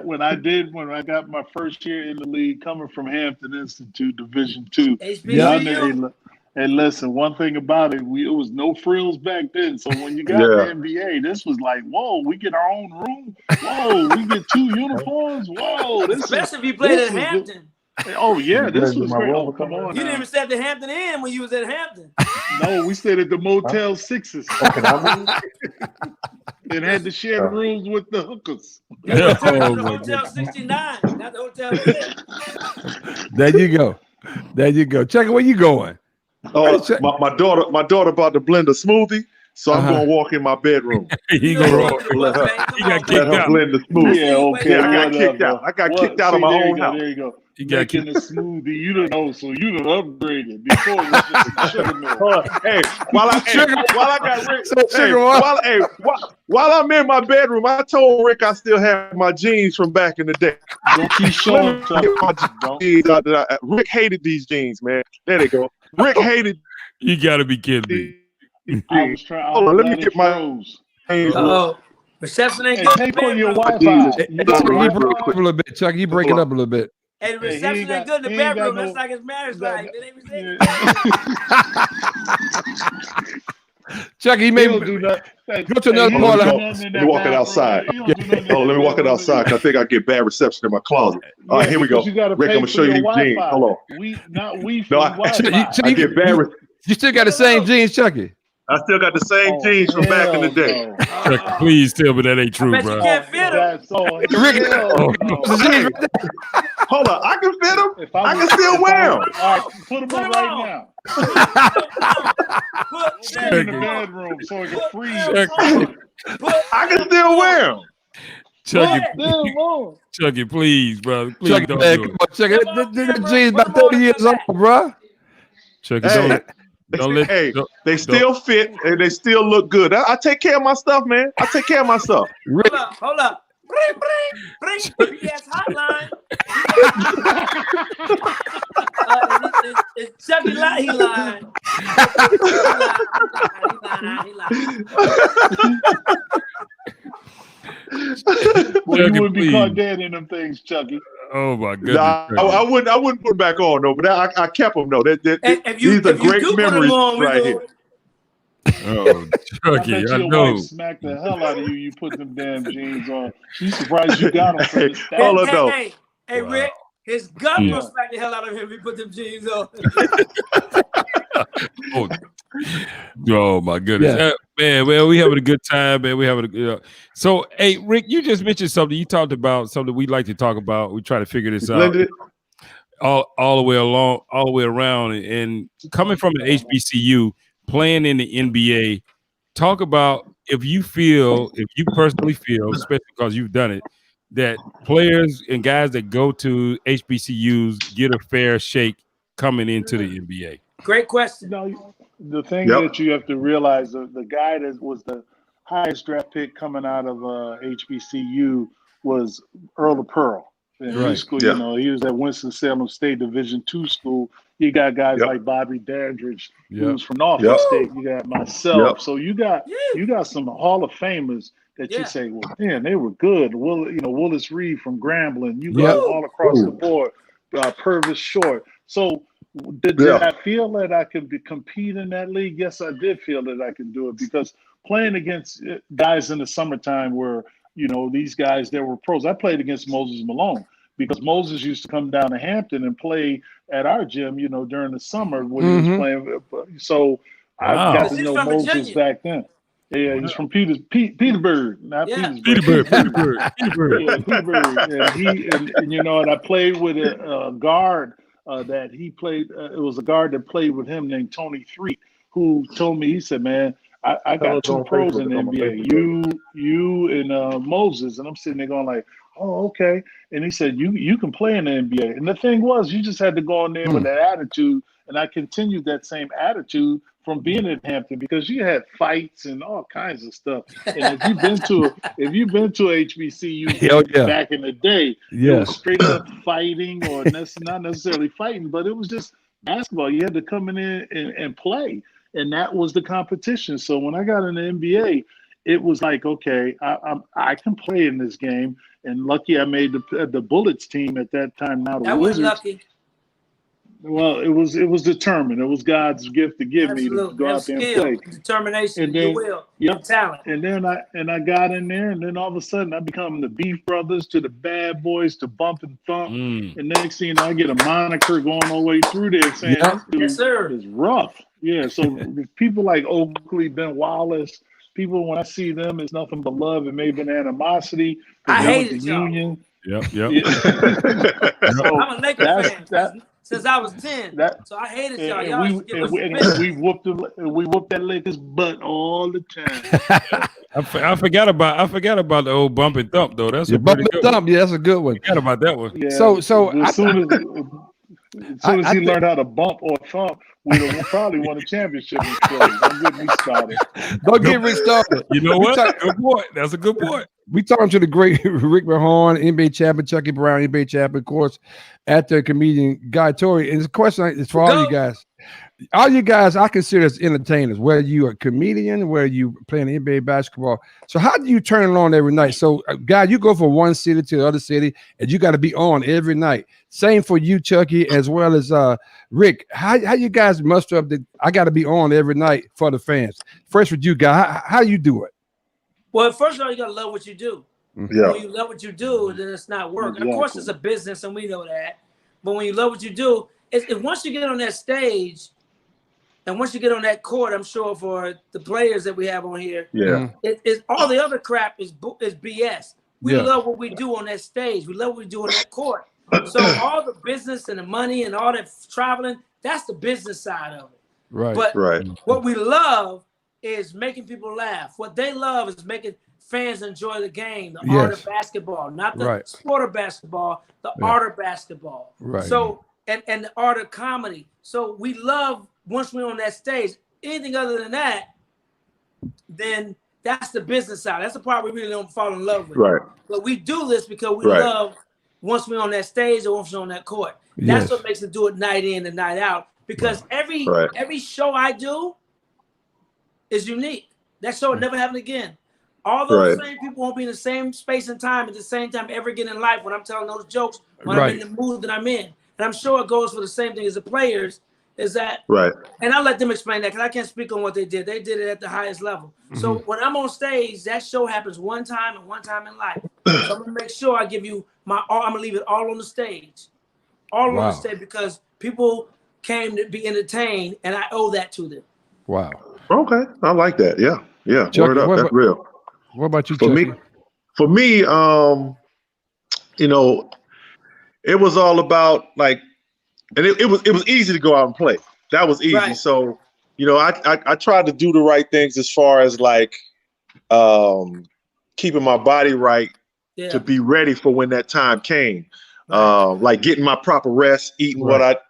When I got my first year in the league, coming from Hampton Institute, Division II. HBCU. And listen, one thing about it, it was no frills back then. So when you got the NBA, this was like, whoa, we get our own room. Whoa, we get 2 uniforms. Whoa, especially if you played at Hampton. Oh yeah, this was great. Oh, come on. You didn't even stay at the Hampton Inn when you was at Hampton. No, we stayed at the Motel 6s. And had to share the rooms with the hookers. The Hotel 69, not the Hotel. There you go. Chucky, where you going? Oh, my daughter about to blend a smoothie, so I'm gonna walk in my bedroom. Let her blend the smoothie. Yeah, okay. Yeah, I got kicked out. I got kicked out of my own house. There you go. Making a smoothie, you don't know, so you done upgraded. Before it was just a sugar mill. Hey, while I'm in my bedroom, I told Rick I still have my jeans from back in the day. Don't keep showing Rick hated these jeans, man. There they go. Rick hated. You gotta be kidding me. Hold on, let me get my. Reception ain't good. Hey, put your Wi-Fi. A little bit, Chucky. You break it up a little bit. Hey, the reception ain't good in the bedroom. That's like his marriage life. Chucky, maybe go to another part of the house. Let me walk it outside. Let me walk it outside. I think I get bad reception in my closet. All right, here we go. Rick, I'm gonna show you these jeans. Hold on. I get bad. You still got the same jeans, Chucky? I still got the same jeans from back in the day. Please tell me that ain't true, bro. You can't fit them. Hold on, I can fit them. I can still wear them. All right, put them on right now. Put them in the bedroom so it can freeze. I can still wear them. Chucky, please, bro. Please Chucky, don't man, do come on, Chucky. The jeans about 30 years old, bro. Chucky, they still fit and they still look good. I take care of my stuff, man. I take care of my stuff. Hold up. Bring UPS hotline. It's Chucky line. He lying. Well, you wouldn't be caught dead in them things, Chucky. Oh my goodness! I wouldn't put them back on though, but I kept them though. These are great memories right here. Oh, Chucky, I bet your wife smacked the hell out of you. You put them damn jeans on. She's surprised you got them. For the hey, Rick, his gun will smack the hell out of him if he put them jeans on. Oh my goodness, man! Well, we having a good time, man. We having a So, hey, Rick, you just mentioned something. You talked about something we like to talk about. We try to figure this out all the way along, all the way around, and coming from an HBCU. Playing in the NBA, talk about if you personally feel, especially because you've done it, that players and guys that go to HBCUs get a fair shake coming into the NBA. Great question. The thing that you have to realize, the guy that was the highest draft pick coming out of HBCU was Earl of Pearl. In high school, you know, he was at Winston-Salem State Division II school. You got guys like Bobby Dandridge, who's from Norfolk State. You got myself. So you got some Hall of Famers that you say, well, man, they were good. Willis Reed from Grambling. You got all across the board. Purvis Short. So Did I feel that I could compete in that league? Yes, I did feel that I could do it, because playing against guys in the summertime were, these guys that were pros. I played against Moses Malone, because Moses used to come down to Hampton and play at our gym, during the summer when he was playing. So I got to know Moses Virginia back then. Yeah, he's from Petersburg, not Petersburg. Petersburg. Yeah, Petersburg. And I played with a guard that he played. It was a guard that played with him named Tony Threet, who told me, he said, man, I got two pros in the NBA, you and Moses. And I'm sitting there going like, oh, okay. And he said, you can play in the NBA. And the thing was, you just had to go in there with that attitude. And I continued that same attitude from being at Hampton, because you had fights and all kinds of stuff. And if you've been to HBCU back in the day, it was straight up fighting, or not necessarily fighting, but it was just basketball. You had to come in and play. And that was the competition. So when I got in the NBA, it was like, okay, I can play in this game. And lucky I made the Bullets team at that time. Now the Wizards. Lucky. Well, it was determined. It was God's gift to give me to go out there and play. Determination, and then, talent. And then I got in there, and then all of a sudden I become the Beef Brothers to the Bad Boys to Bump and Thump. And next thing you know, I get a moniker going all the way through there saying this dude is rough. Yeah, so people like Oakley, Ben Wallace, people, when I see them, it's nothing but love and maybe an animosity. I hated the Union. Yep. So I'm a Lakers fan. Since I was 10, so I hated y'all. We whooped that Lakers butt all the time. I forgot about the old bump and thump though. That's a bump and thump. Yeah, that's a good one. Forgot about that one. Yeah, so as soon as he learned how to bump or thump, we'd probably won a championship. Don't get me started. Don't get me started. You know what? Good point. That's a good point. We talking to the great Rick Mahorn, NBA champion, Chucky Brown, NBA champion, of course, actor, comedian, Guy Torry. And the question is for all you guys. All you guys I consider as entertainers, whether you are a comedian, whether you playing NBA basketball. So how do you turn it on every night? So, Guy, you go from one city to the other city, and you got to be on every night. Same for you, Chucky, as well as Rick. How you guys muster up I got to be on every night for the fans? First with you, Guy, how you do it? Well, first of all, you got to love what you do. Yeah. When you love what you do, then it's not work. Exactly. Of course, it's a business, and we know that. But when you love what you do, once you get on that stage, and once you get on that court, I'm sure for the players that we have on here, it's all the other crap is BS. We love what we do on that stage. We love what we do on that court. So all the business and the money and all that traveling, that's the business side of it. Right. But what we love is making people laugh. What they love is making fans enjoy the game, the art of basketball, not the sport of basketball, the art of basketball. Right. So and the art of comedy. So we love once we're on that stage. Anything other than that, then that's the business side. That's the part we really don't fall in love with. Right. But we do this because we love once we're on that stage or once we're on that court. That's what makes us do it night in and night out. Because every show I do is unique. That show will never happen again. All those same people won't be in the same space and time at the same time ever again in life when I'm telling those jokes, when I'm in the mood that I'm in. And I'm sure it goes for the same thing as the players, is that, and I'll let them explain that because I can't speak on what they did. They did it at the highest level. So when I'm on stage, that show happens one time and one time in life. So I'm going to make sure I give you I'm going to leave it all on the stage. All on the stage because people came to be entertained and I owe that to them. Wow. Okay. I like that. Yeah. Yeah. Chucky, word up. That's real. What about you, Chucky? For me, it was all about like, and it was easy to go out and play. That was easy. Right. So, I tried to do the right things as far as like keeping my body right to be ready for when that time came. Like getting my proper rest, eating what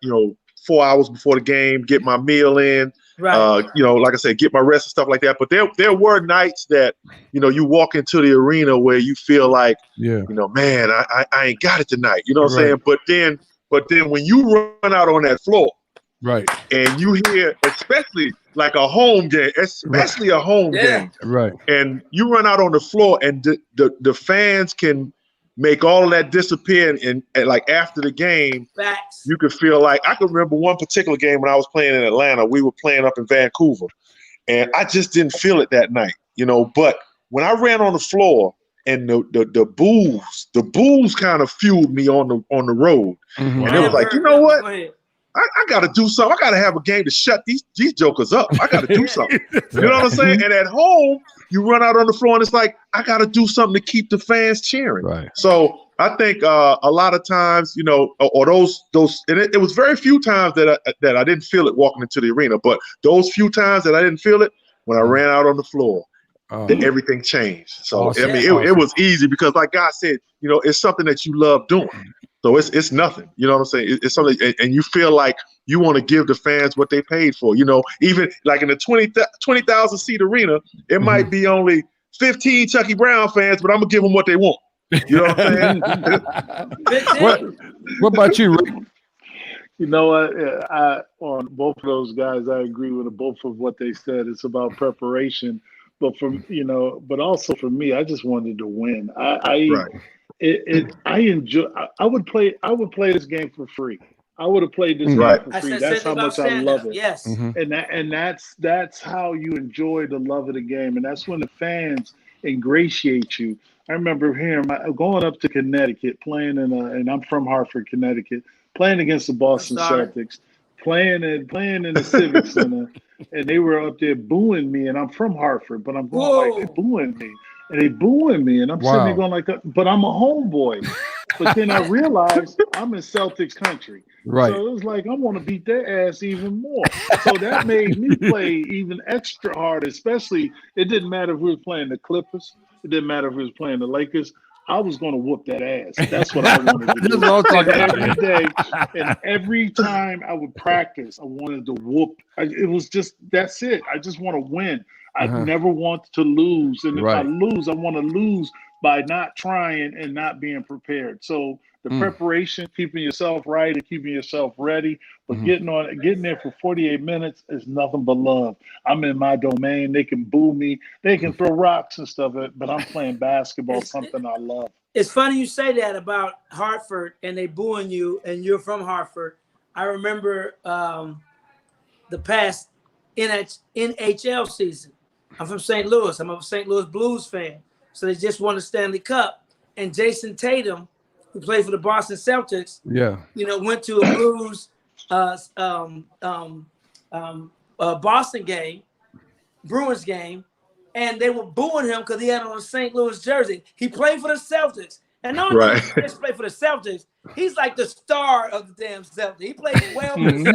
4 hours before the game, get my meal in. Right. Like I said, get my rest and stuff like that. But there were nights that, you walk into the arena where you feel like, man, I ain't got it tonight. You know what I'm saying? But then when you run out on that floor, and you hear, especially like a home game, a home game, and you run out on the floor and the fans can make all of that disappear. And like after the game, Facts. you could feel like I can remember one particular game when I was playing in Atlanta. We were playing up in Vancouver, and I just didn't feel it that night, But when I ran on the floor and the boos kind of fueled me on the road, Mhm. and it was like, you know what? I got to do something. I got to have a game to shut these jokers up. I got to do something. You know what I'm saying? And at home, you run out on the floor, and it's like, I got to do something to keep the fans cheering. Right. So I think a lot of times, or those, and it was very few times that I didn't feel it walking into the arena, but those few times that I didn't feel it, when I ran out on the floor, then everything changed. So Awesome. I mean, it was easy because, like God said, it's something that you love doing. So it's nothing. You know what I'm saying? It's something, and you feel like you want to give the fans what they paid for. Even like in a 20,000 seat arena, it might be only 15 Chucky Brown fans, but I'm gonna give them what they want. You know what I'm saying? What about you, Rick? You know what? On both of those guys, I agree with both of what they said. It's about preparation, but but also for me, I just wanted to win. I enjoy. I would play this game for free. I would have played this game for free. That's how much I love it. Yes, and that's how you enjoy the love of the game, and that's when the fans ingratiate you. I remember going up to Connecticut, playing and I'm from Hartford, Connecticut, playing against the Boston Celtics, playing in the Civic Center, and they were up there booing me, and I'm from Hartford, but I'm going like, they're booing me. And they booing me, and I'm sitting there going like, but I'm a homeboy. But then I realized I'm in Celtics country. Right. So it was like, I want to beat their ass even more. So that made me play even extra hard, especially, it didn't matter if we were playing the Clippers. It didn't matter if we was playing the Lakers. I was going to whoop that ass. That's what I wanted to do. Every day, and every time I would practice, I wanted to whoop. It was just, that's it. I just want to win. I never want to lose. And if I lose, I want to lose by not trying and not being prepared. So the preparation, keeping yourself right and keeping yourself ready, but getting there for 48 minutes is nothing but love. I'm in my domain. They can boo me. They can throw rocks and stuff, but I'm playing basketball, something I love. It's funny you say that about Hartford and they booing you and you're from Hartford. I remember the past NHL season. I'm from St. Louis. I'm a St. Louis Blues fan. So they just won the Stanley Cup. And Jason Tatum, who played for the Boston Celtics, went to a Blues Boston game, Bruins game, and they were booing him because he had on a St. Louis jersey. He played for the Celtics. And not only did he just play for the Celtics, he's like the star of the damn Celtics. He played well for the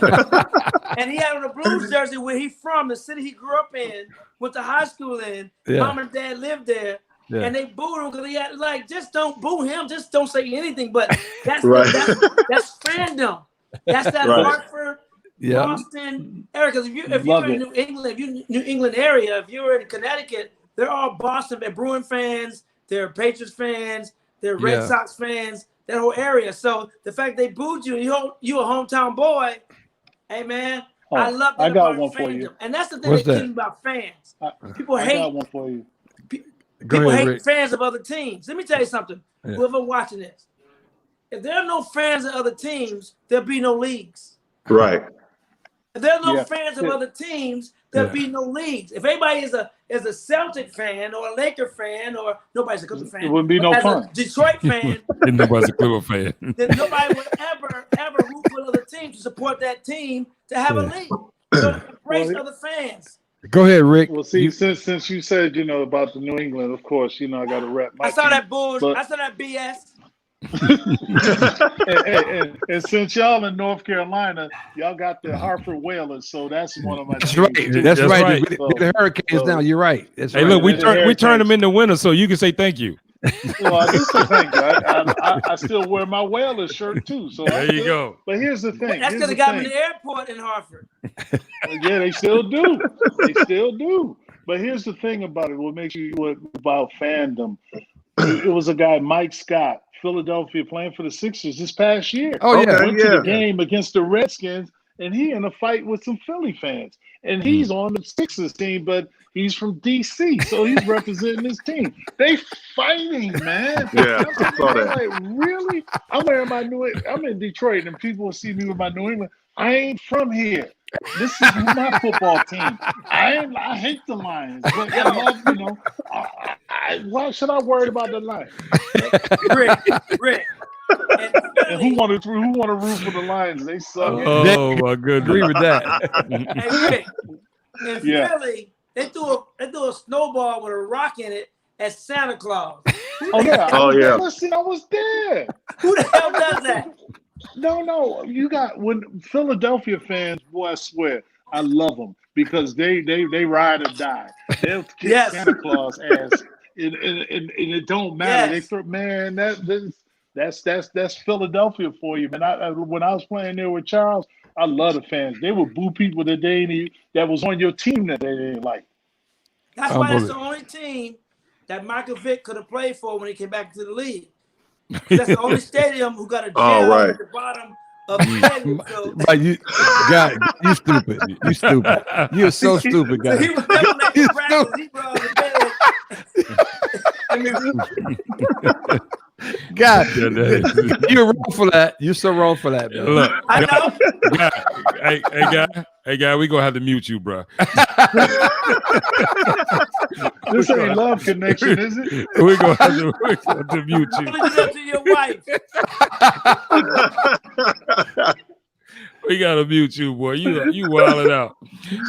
Celtics. And he had on a Blues jersey where he's from, the city he grew up in, went to high school in. Mom and dad lived there. Yeah. And they booed him because he had just don't boo him, just don't say anything. But that's that's fandom. That's that Hartford, Boston area. Because if you're in New England, New England area, if you're in Connecticut, they're all Boston and Bruin fans. They're Patriots fans. They're Red Sox fans. That whole area. So the fact they booed you, you a hometown boy. Hey man, I love that. I got one for you. And that's the thing they think about fans. People hate. I got one for you. People hate fans of other teams. Let me tell you something. Whoever watching this, if there are no fans of other teams, there'll be no leagues. Right. If there are no fans of other teams, there'll be no leagues. If everybody is a Celtic fan or a Laker fan or nobody's a Clipper fan, it wouldn't be no fun. A Detroit fan, and nobody's a Clipper fan. Then nobody would ever root for another team to support that team to have a league. So embrace other fans. Go ahead, Rick. Well, see, since you said about the New England, of course, I got to rep. I saw that bullshit. I saw that BS. and since y'all in North Carolina, y'all got the Hartford Whalers, so that's one of my. That's right. That's right. The Hurricanes now. You're right. That's right. Look, we turn them into winners, so you can say thank you. Well, I do say thank you. I still wear my Whalers shirt too. So there you go. But here's the thing. That's because they got me in the airport in Hartford. Yeah, they still do. They still do. But here's the thing about it. What makes you about fandom? It was a guy, Mike Scott, Philadelphia, playing for the Sixers this past year. Oh yeah, went to the game against the Redskins and he in a fight with some Philly fans, and he's on the Sixers team, but he's from DC, so he's representing his team. They fighting, man. Yeah, I saw that. Like, really? I'm in Detroit, and people will see me with my New England. I ain't from here. This is my football team. I hate the Lions, but I love, why should I worry about the Lions? Rick. And who want to root for the Lions? They suck. Oh my goodness. Agree with that. Hey, Rick, in Philly, they threw a snowball with a rock in it at Santa Claus. Listen, I was there. Who the hell does that? No. When Philadelphia fans, boy, I swear, I love them because they ride or die. They'll kick Santa Claus ass, and it don't matter. They throw, man, that's Philadelphia for you, man. When I was playing there with Charles, I love the fans. They would boo people that was on your team that they didn't like. That's why that's the only team that Michael Vick could have played for when he came back to the league. That's the only stadium who got a jail at the bottom of the stadium. So. Right, you stupid. You stupid. You're so stupid, guy. So he was never practice. He brought the bed. God, you're wrong for that. You're so wrong for that, man. Look, I know. Hey, guy, we gonna have to mute you, bro. This ain't love connection, is it? We're gonna have to mute you. Only do that to your wife. We gotta mute you, boy. You wilding out.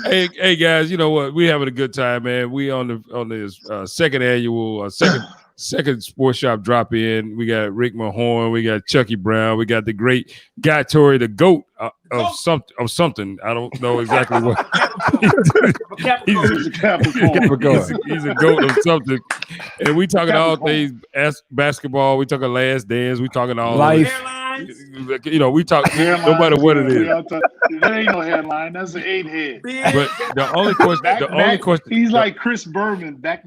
Hey, guys, you know what? We having a good time, man. We on this second annual second sports shop drop in. We got Rick Mahorn, we got Chucky Brown, we got the great guy Torry, the GOAT of something. I don't know exactly what. He's a Capricorn. He's a GOAT of something. And we talking all things basketball. We talking Last Dance. We talking all life. We talk no matter what it is. There ain't no headline. That's an 8-head. But the only question. He's like Chris Berman. Back.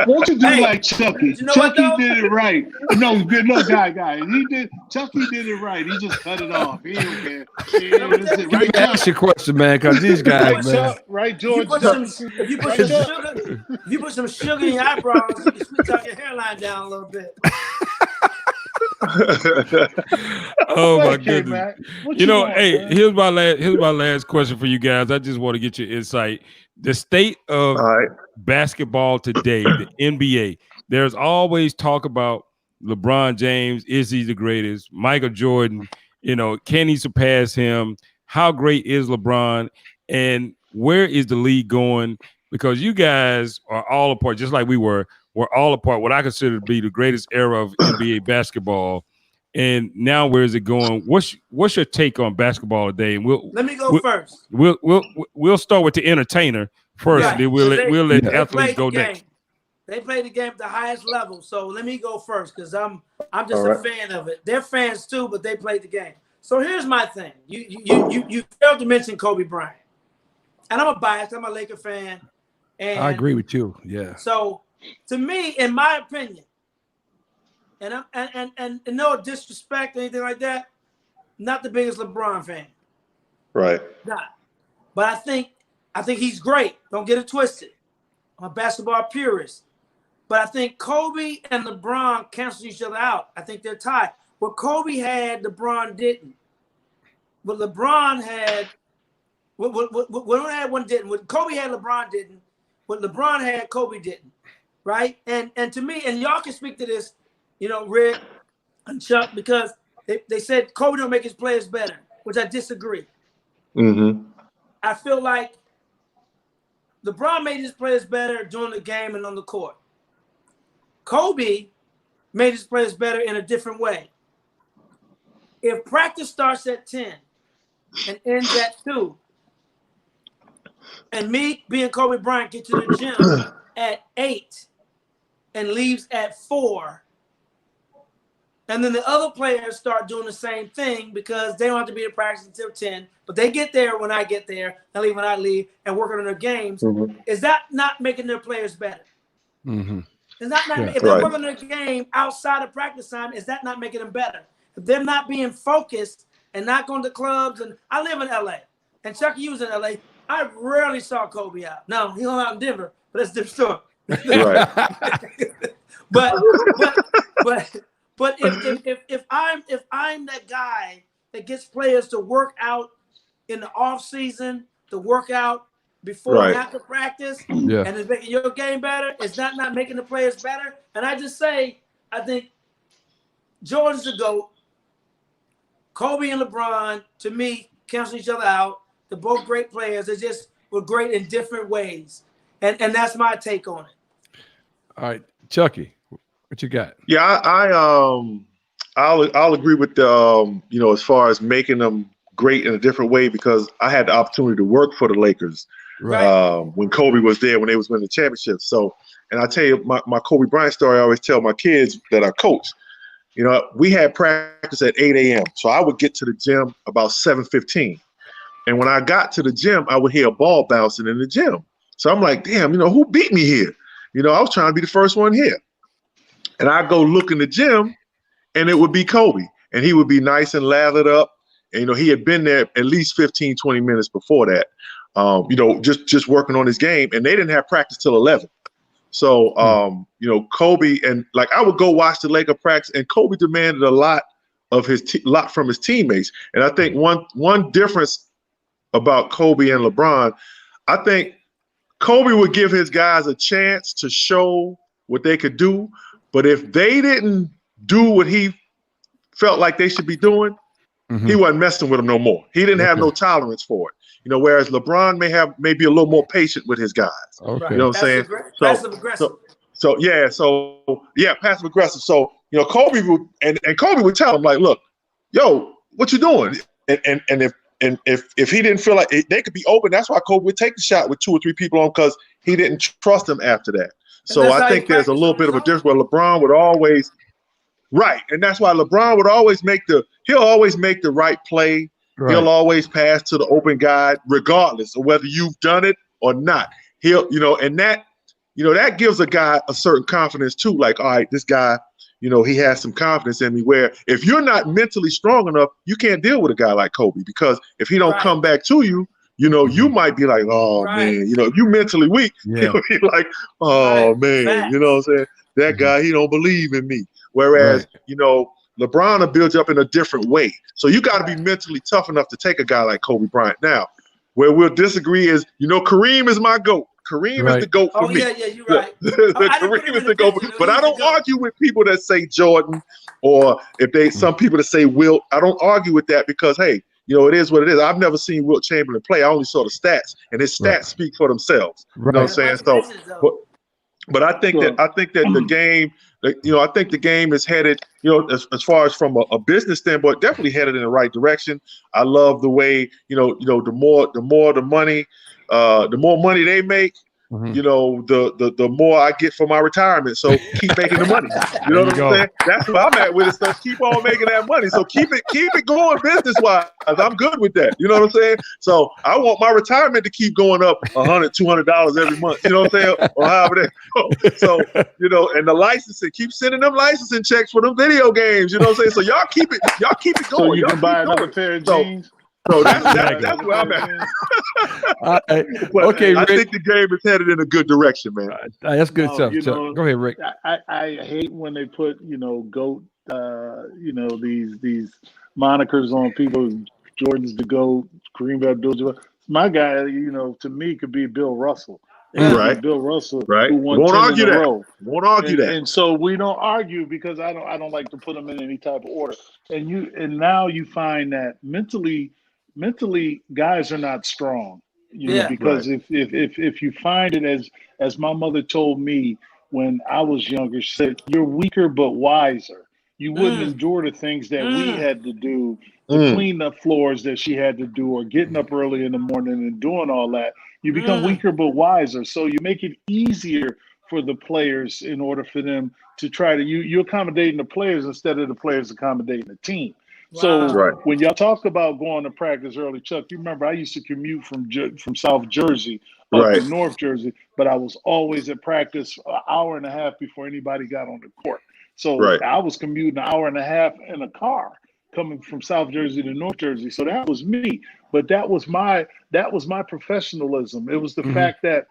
Won't you do like Chucky? Chucky did it right. No, good luck, guy. Chucky did it right. He just cut it off. He don't care. Right now, ask your question, man, because these guys, man. Right, George. You put some sugar in your eyebrows, you can switch out your hairline down a little bit. Oh my goodness! Here's my last question for you guys. I just want to get your insight. The state of basketball today, the NBA. There's always talk about LeBron James. Is he the greatest? Michael Jordan. Can he surpass him? How great is LeBron? And where is the league going? Because you guys are all a part, just like we're all a part, what I consider to be the greatest era of NBA basketball. And now where is it going? What's your take on basketball today? And let me go first. We'll start with the entertainer first, and then we'll let the athletes go next. They play the game at the highest level. So let me go first because I'm just a fan of it. They're fans too, but they played the game. So here's my thing. You failed to mention Kobe Bryant. And I'm a bias, I'm a Laker fan. And I agree with you. Yeah. So to me, in my opinion, and no disrespect or anything like that, not the biggest LeBron fan. Right. Not. But I think he's great. Don't get it twisted. I'm a basketball purist. But I think Kobe and LeBron cancel each other out. I think they're tied. What Kobe had, LeBron didn't. What LeBron had, what one didn't. What Kobe had, LeBron didn't. What LeBron had, Kobe didn't. Right? And to me, and y'all can speak to this, Rick and Chuck, because they said Kobe don't make his players better, which I disagree. Mm-hmm. I feel like LeBron made his players better during the game and on the court. Kobe made his players better in a different way. If practice starts at 10 and ends at 2, and me being Kobe Bryant get to the gym at 8 and leaves at 4, and then the other players start doing the same thing because they don't have to be in practice until 10, but they get there when I get there, and leave when I leave, and working on their games. Mm-hmm. Is that not making their players better? Mm-hmm. It's not Yeah. if they're working on a game outside of practice time, is that not making them better? If they're not being focused and not going to clubs, and I live in LA, and Chucky, you was in LA. I rarely saw Kobe out. No, he hung out in Denver, but that's a different story. Right. but if I'm that guy that gets players to work out in the off season, to work out before and after practice, and it's making your game better, it's not making the players better. And I just say, I think Jordan's the GOAT. Kobe and LeBron, to me, cancel each other out. They're both great players. They just were great in different ways. And that's my take on it. All right, Chucky, what you got? Yeah, I'll agree with the as far as making them great in a different way, because I had the opportunity to work for the Lakers when Kobe was there, when they was winning the championship. So, and I tell you my Kobe Bryant story. I always tell my kids that I coach. We had practice at 8 a.m. So I would get to the gym about 7:15. And when I got to the gym, I would hear a ball bouncing in the gym. So I'm like, damn, who beat me here? I was trying to be the first one here. And I go look in the gym, and it would be Kobe. And he would be nice and lathered up. And, he had been there at least 15, 20 minutes before that, just working on his game. And they didn't have practice till 11. So, Kobe, and like I would go watch the Laker practice, and Kobe demanded a lot of lot from his teammates. And I think one difference about Kobe and LeBron, I think Kobe would give his guys a chance to show what they could do. But if they didn't do what he felt like they should be doing, he wasn't messing with them no more. He didn't have no tolerance for it. Whereas LeBron may be a little more patient with his guys. Okay. You know what I'm saying? Passive aggressive. Passive aggressive. So, Kobe would tell him, like, look, yo, what you doing? And if he didn't feel like they could be open, that's why Kobe would take the shot with 2 or 3 people on, because he didn't trust them after that. So I think there's a little bit of a difference where LeBron would always and that's why LeBron would always he'll always make the right play. Right. He'll always pass to the open guy, regardless of whether you've done it or not. He'll, and that gives a guy a certain confidence too. Like, all right, this guy, he has some confidence in me, where if you're not mentally strong enough, you can't deal with a guy like Kobe, because if he don't come back to you, you might be like, oh man, if you mentally weak, he'll be like, oh man, you know what I'm saying? That guy, he don't believe in me. Whereas, LeBron will build you up in a different way. So you got to be mentally tough enough to take a guy like Kobe Bryant. Now, where we'll disagree is, Kareem is my GOAT. Kareem is the GOAT for me. Yeah, you're right. Kareem is the GOAT. But I don't argue with people that say Jordan, or some people that say Wilt. I don't argue with that, because, hey, it is what it is. I've never seen Wilt Chamberlain play. I only saw the stats, and his stats speak for themselves. You know what I'm saying? So, but I think that the game, I think the game is headed, as far as from a business standpoint, definitely headed in the right direction. I love the way, the more money they make, the more I get for my retirement. So keep making the money. You know what I'm saying? That's where I'm at with it. So keep on making that money. So keep it going business wise. I'm good with that. You know what I'm saying? So I want my retirement to keep going up $100, $200 every month. You know what I'm saying? Or however that. So and the licensing, keep sending them licensing checks for them video games. You know what I'm saying? So y'all keep it going. So you can buy another pair of jeans. So that's where I'm at. Okay, I Rick. think the game is headed in a good direction, man. That's good stuff. Go ahead, Rick. I hate when they put GOAT, these monikers on people. Jordan's the GOAT, Kareem Abdul-Jabbar. My guy, to me, could be Bill Russell. Right. Bill Russell, right. who won Won't 10 argue in a that. row. Won't argue that. And so we don't argue, because I don't like to put them in any type of order. And now you find that mentally guys are not strong. Because if you find it, as my mother told me when I was younger, she said, you're weaker but wiser. You wouldn't endure the things that we had to do to clean up floors that she had to do, or getting up early in the morning and doing all that. You become weaker but wiser. So you make it easier for the players in order for them to try to, you're accommodating the players instead of the players accommodating the team. Wow. So when y'all talk about going to practice early, Chuck, you remember I used to commute from South Jersey up Right. in North Jersey, but I was always at practice an hour and a half before anybody got on the court. So Right. I was commuting an hour and a half in a car coming from South Jersey to North Jersey. So that was me. But that was my professionalism. It was the fact that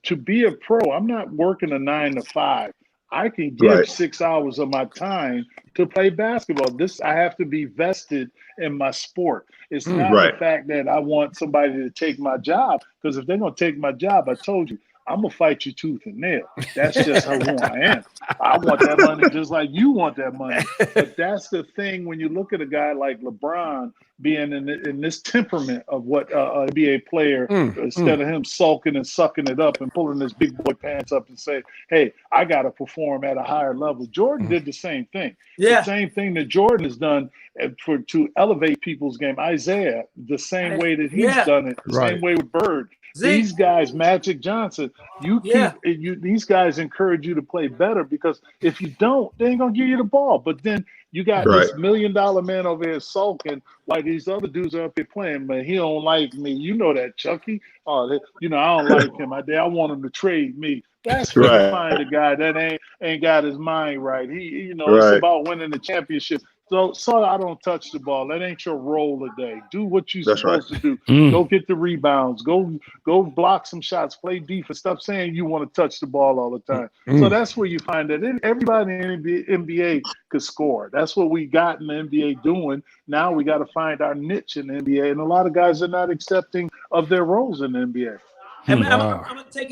to be a pro, I'm not working a 9 to 5. I can give Right. 6 hours of my time to play basketball. I have to be vested in my sport. It's not Right. the fact that I want somebody to take my job, because if they're going to take my job, I told you, I'm going to fight you tooth and nail. That's just who I am. I want that money just like you want that money. But that's the thing when you look at a guy like LeBron being in this temperament of what an NBA player, instead of him sulking and sucking it up and pulling his big boy pants up and say, hey, I got to perform at a higher level. Jordan did the same thing. Yeah. The same thing that Jordan has done to elevate people's game. Isaiah, the same way that he's done it, the same way with Bird. These guys, Magic Johnson, these guys encourage you to play better, because if you don't, they ain't gonna give you the ball. But then you got this $1 million man over here sulking while these other dudes are up here playing, but he don't like me. You know that, Chucky. I don't like him. I want him to trade me. That's when you find a guy that ain't got his mind right. It's about winning the championship. So I don't touch the ball. That ain't your role today. Do what you're supposed to do. Go get the rebounds. Go block some shots. Play defense. Stop saying you want to touch the ball all the time. So that's where you find that everybody in the NBA could score. That's what we got in the NBA doing. Now we got to find our niche in the NBA, and a lot of guys are not accepting of their roles in the NBA. I'm gonna take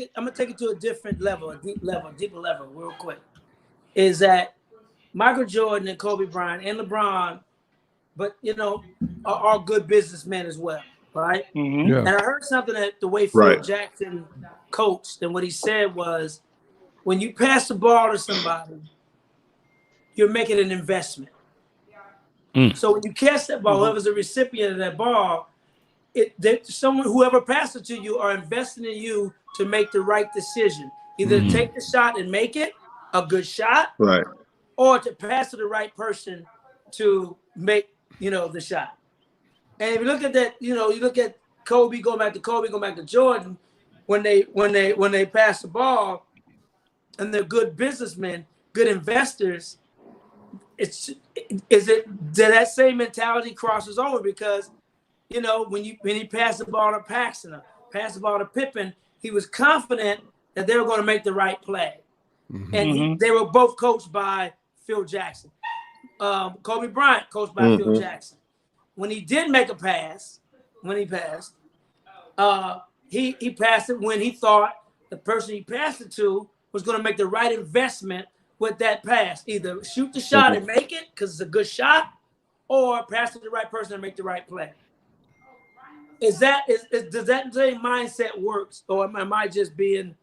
it to a different level, a deeper level, real quick. Is that Michael Jordan and Kobe Bryant and LeBron, but are good businessmen as well, right? Yeah. And I heard something that the way Phil Jackson coached, and what he said was, when you pass the ball to somebody, you're making an investment. So when you catch that ball, whoever's the recipient of that ball, whoever passed it to you are investing in you to make the right decision, either to take the shot and make it a good shot, right, or to pass to the right person to make the shot. And if you look at that, you look at Kobe, going back to Jordan, when they pass the ball, and they're good businessmen, good investors. That same mentality crosses over, because when he passed the ball to Paxson, passed the ball to Pippen, he was confident that they were going to make the right play. And they were both coached by Phil Jackson. Kobe Bryant coached by Phil Jackson. When he did make a pass, he passed it when he thought the person he passed it to was going to make the right investment with that pass. Either shoot the shot and make it because it's a good shot, or pass to the right person and make the right play. Does that same mindset works, or am I just being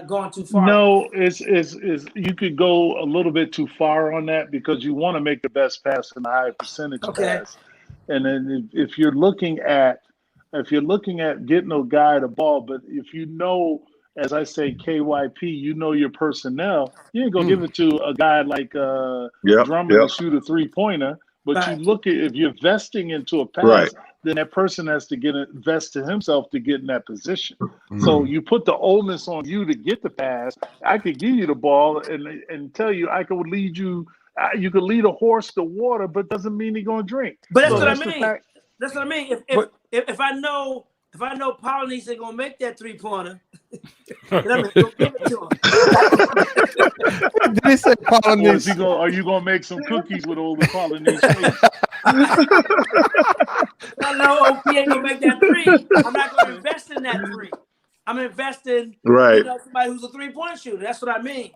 going too far? No, it's you could go a little bit too far on that, because you want to make the best pass and a high percentage pass. And then if you're looking at getting a guy the ball, but if as I say, KYP, your personnel, you ain't gonna give it to a guy like Drummond to shoot a 3-pointer. But you look at, if you're investing into a pass, then that person has to invest in himself to get in that position. So you put the onus on you to get the pass. I could give you the ball and tell you I could lead you. You could lead a horse to water, but doesn't mean he's gonna drink. But that's what I mean. That's what I mean. If I know Polynese ain't gonna make that 3-pointer, then I'm gonna give it to him. Did he say Polynese? Or are you gonna make some cookies with all the Polynese face? I know OP ain't gonna make that 3. I'm not gonna invest in that 3. I'm investing somebody who's a 3-point shooter. That's what I mean.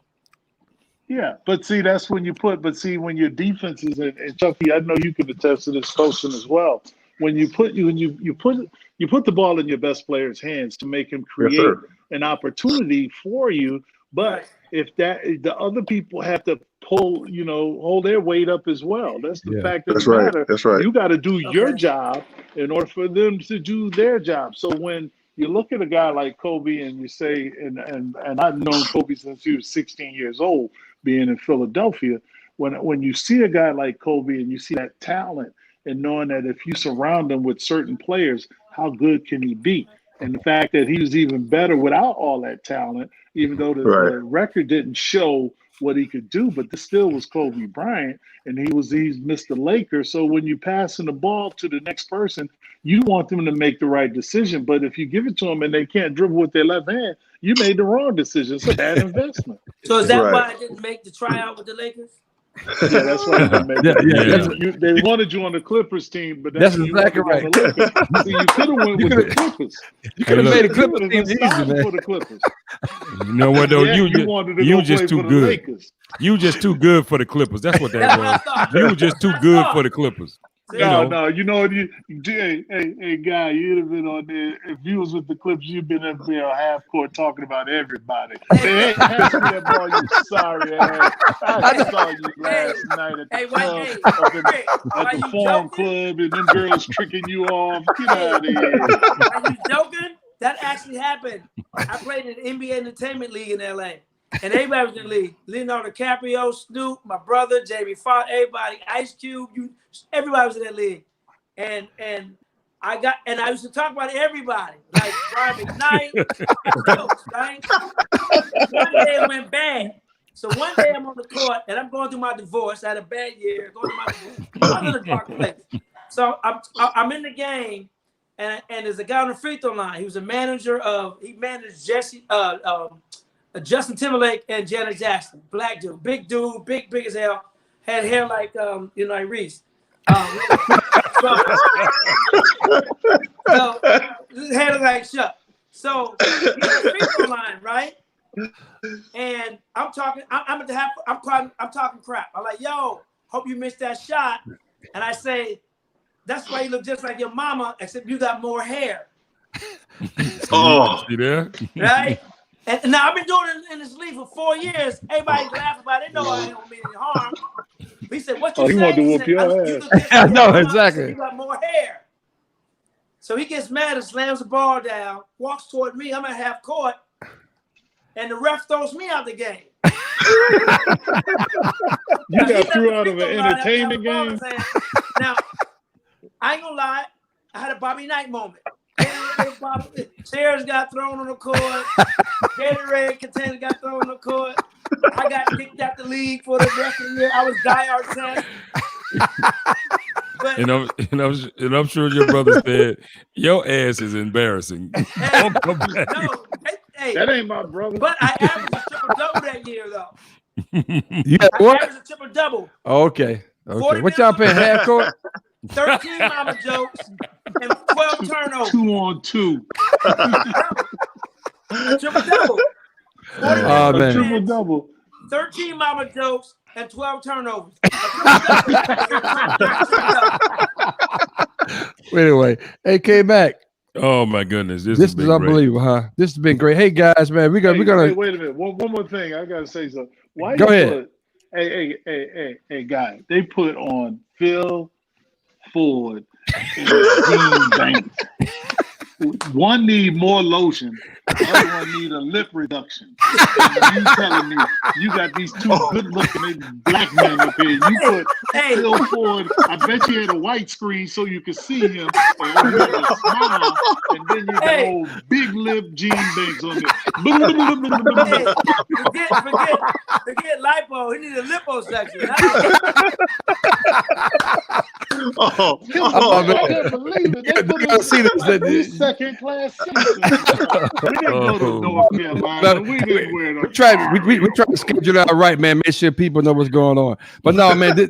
Yeah, but see, that's when when your defense is, and Chucky, I know you can attest to this coaching as well. When you put the ball in your best player's hands to make him create an opportunity for you, but if the other people have to pull, hold their weight up as well. That's the fact of the matter. That's right. You got to do your job in order for them to do their job. So when you look at a guy like Kobe and you say, and I've known Kobe since he was 16 years old, being in Philadelphia, when you see a guy like Kobe and you see that talent, and knowing that if you surround him with certain players, how good can he be? And the fact that he was even better without all that talent, even though the record didn't show what he could do, but this still was Kobe Bryant, and he's Mr. Laker. So when you're passing the ball to the next person, you want them to make the right decision. But if you give it to them and they can't dribble with their left hand, you made the wrong decision. It's a bad investment. So is that why I didn't make the tryout with the Lakers? Yeah, that's why they wanted you on the Clippers team, but that's exactly right. See, you could have went with the Clippers. You could have made the Clippers team easy, man. For the Clippers. You know what though? You just too good. Lakers. You just too good for the Clippers. That's what that was. You were just too good for the Clippers. No. You know what? Hey, guy, you'd have been on there. If you was with the Clips, you'd been up there on half court talking about everybody. Hey, pass me that ball, you sorry ass. I saw you last night at the Forum Club, and them girls tricking you off. Get out of here. Are you joking? That actually happened. I played in the NBA Entertainment League in LA. And everybody was in the league. Leonardo DiCaprio, Snoop, my brother, Jamie Foxx, everybody, Ice Cube, everybody was in that league. And I used to talk about everybody, like Brian McKnight, right? One day it went bad. So one day I'm on the court and I'm going through my divorce. I had a bad year, going through my divorce. I'm in the dark place. So I'm in the game, and there's a guy on the free throw line. He was a manager he managed Justin Timberlake and Janet Jackson, black dude, big as hell, had hair like like Reese. So his hair like Chuck. So he's on the free throw line, right? And I'm talking crap. I'm like, yo, hope you missed that shot. And I say, that's why you look just like your mama, except you got more hair. Oh, see there? Right? And now I've been doing it in this league for 4 years. Everybody's laughing about it. They know I don't mean any harm. He said, "What you saying?" He wanted to whoop your ass. No, exactly. You got more hair. So he gets mad and slams the ball down, walks toward me. I'm at half court, and the ref throws me out the game. You got threw out of an entertainment game. Now, I ain't gonna lie. I had a Bobby Knight moment. Chairs got thrown on the court. Gatorade container got thrown on the court. I got kicked out the league for the rest of the year. I was die hard 10. And I'm sure your brother said, your ass is embarrassing. Hey, that ain't my brother. But I averaged a triple-double that year, though. Yeah, what? I averaged a triple-double. Oh, okay. What y'all paying half court? 13 mama jokes and 12 turnovers. 2 on 2. Triple-double. Oh, man. Triple-double. 13 mama jokes and 12 turnovers. Anyway, hey, K-Mac. Oh my goodness, this is unbelievable, huh? This has been great. Hey guys, man, we're gonna. Hey, wait a minute. One more thing. I gotta say something. Why? Go ahead. Hey, guy. They put on Phil Ford and Dean Banks. One need more lotion. The other one need a lip reduction. And you telling me you got these two good-looking black men up here. You put Phil Ford. I bet you had a white screen so you could see him, and you had a smile, and then you got old big lip Gene Banks on there. Forget lipo. He need a liposuction. I can't believe it. They put these second-class citizens. We didn't go to North Carolina. We didn't wear those. We try to schedule it out right, man. Make sure people know what's going on. But no, man, this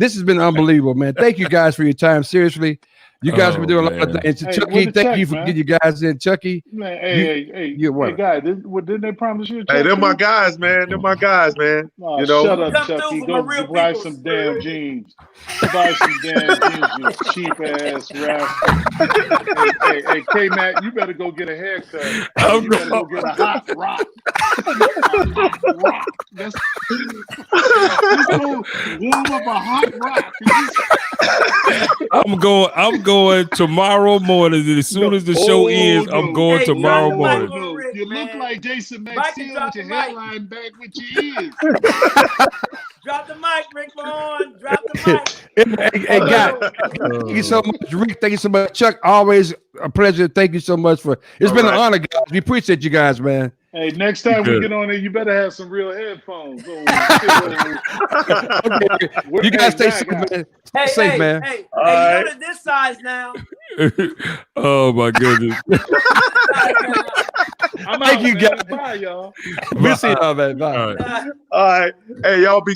has been unbelievable, man. Thank you guys for your time. Seriously, you guys have been doing a lot of things. Chucky, thank you for getting you guys in. Chucky, man, hey, guy, didn't they promise you? Hey, they're my guys, man. They're my guys, man. Oh, shut up, Chucky. Go buy some damn jeans. Buy some damn jeans, you cheap ass rascal. Hey, K-Mac, you better go get a haircut. You better go get a hot rock. Let's go warm up a hot rock. I'm going tomorrow morning. As soon as the show ends, I'm going tomorrow morning. You look like Jason Maxill with your hairline back with your ears. Drop the mic, Rick Mahorn. Drop the mic. Hey, guy, thank you so much, Rick. Thank you so much, Chuck. Always a pleasure. Thank you so much for. It's All been right. an honor, guys. We appreciate you guys, man. Hey, next time we Good. get on there, you better have some real headphones. Okay. You guys stay safe, man. Stay safe, man. Hey, All you right. know this size now. Oh my goodness. I'm Thank out, you, man. guys. Bye, y'all. We'll see y'all, man. Bye. All right. All right. Hey, y'all be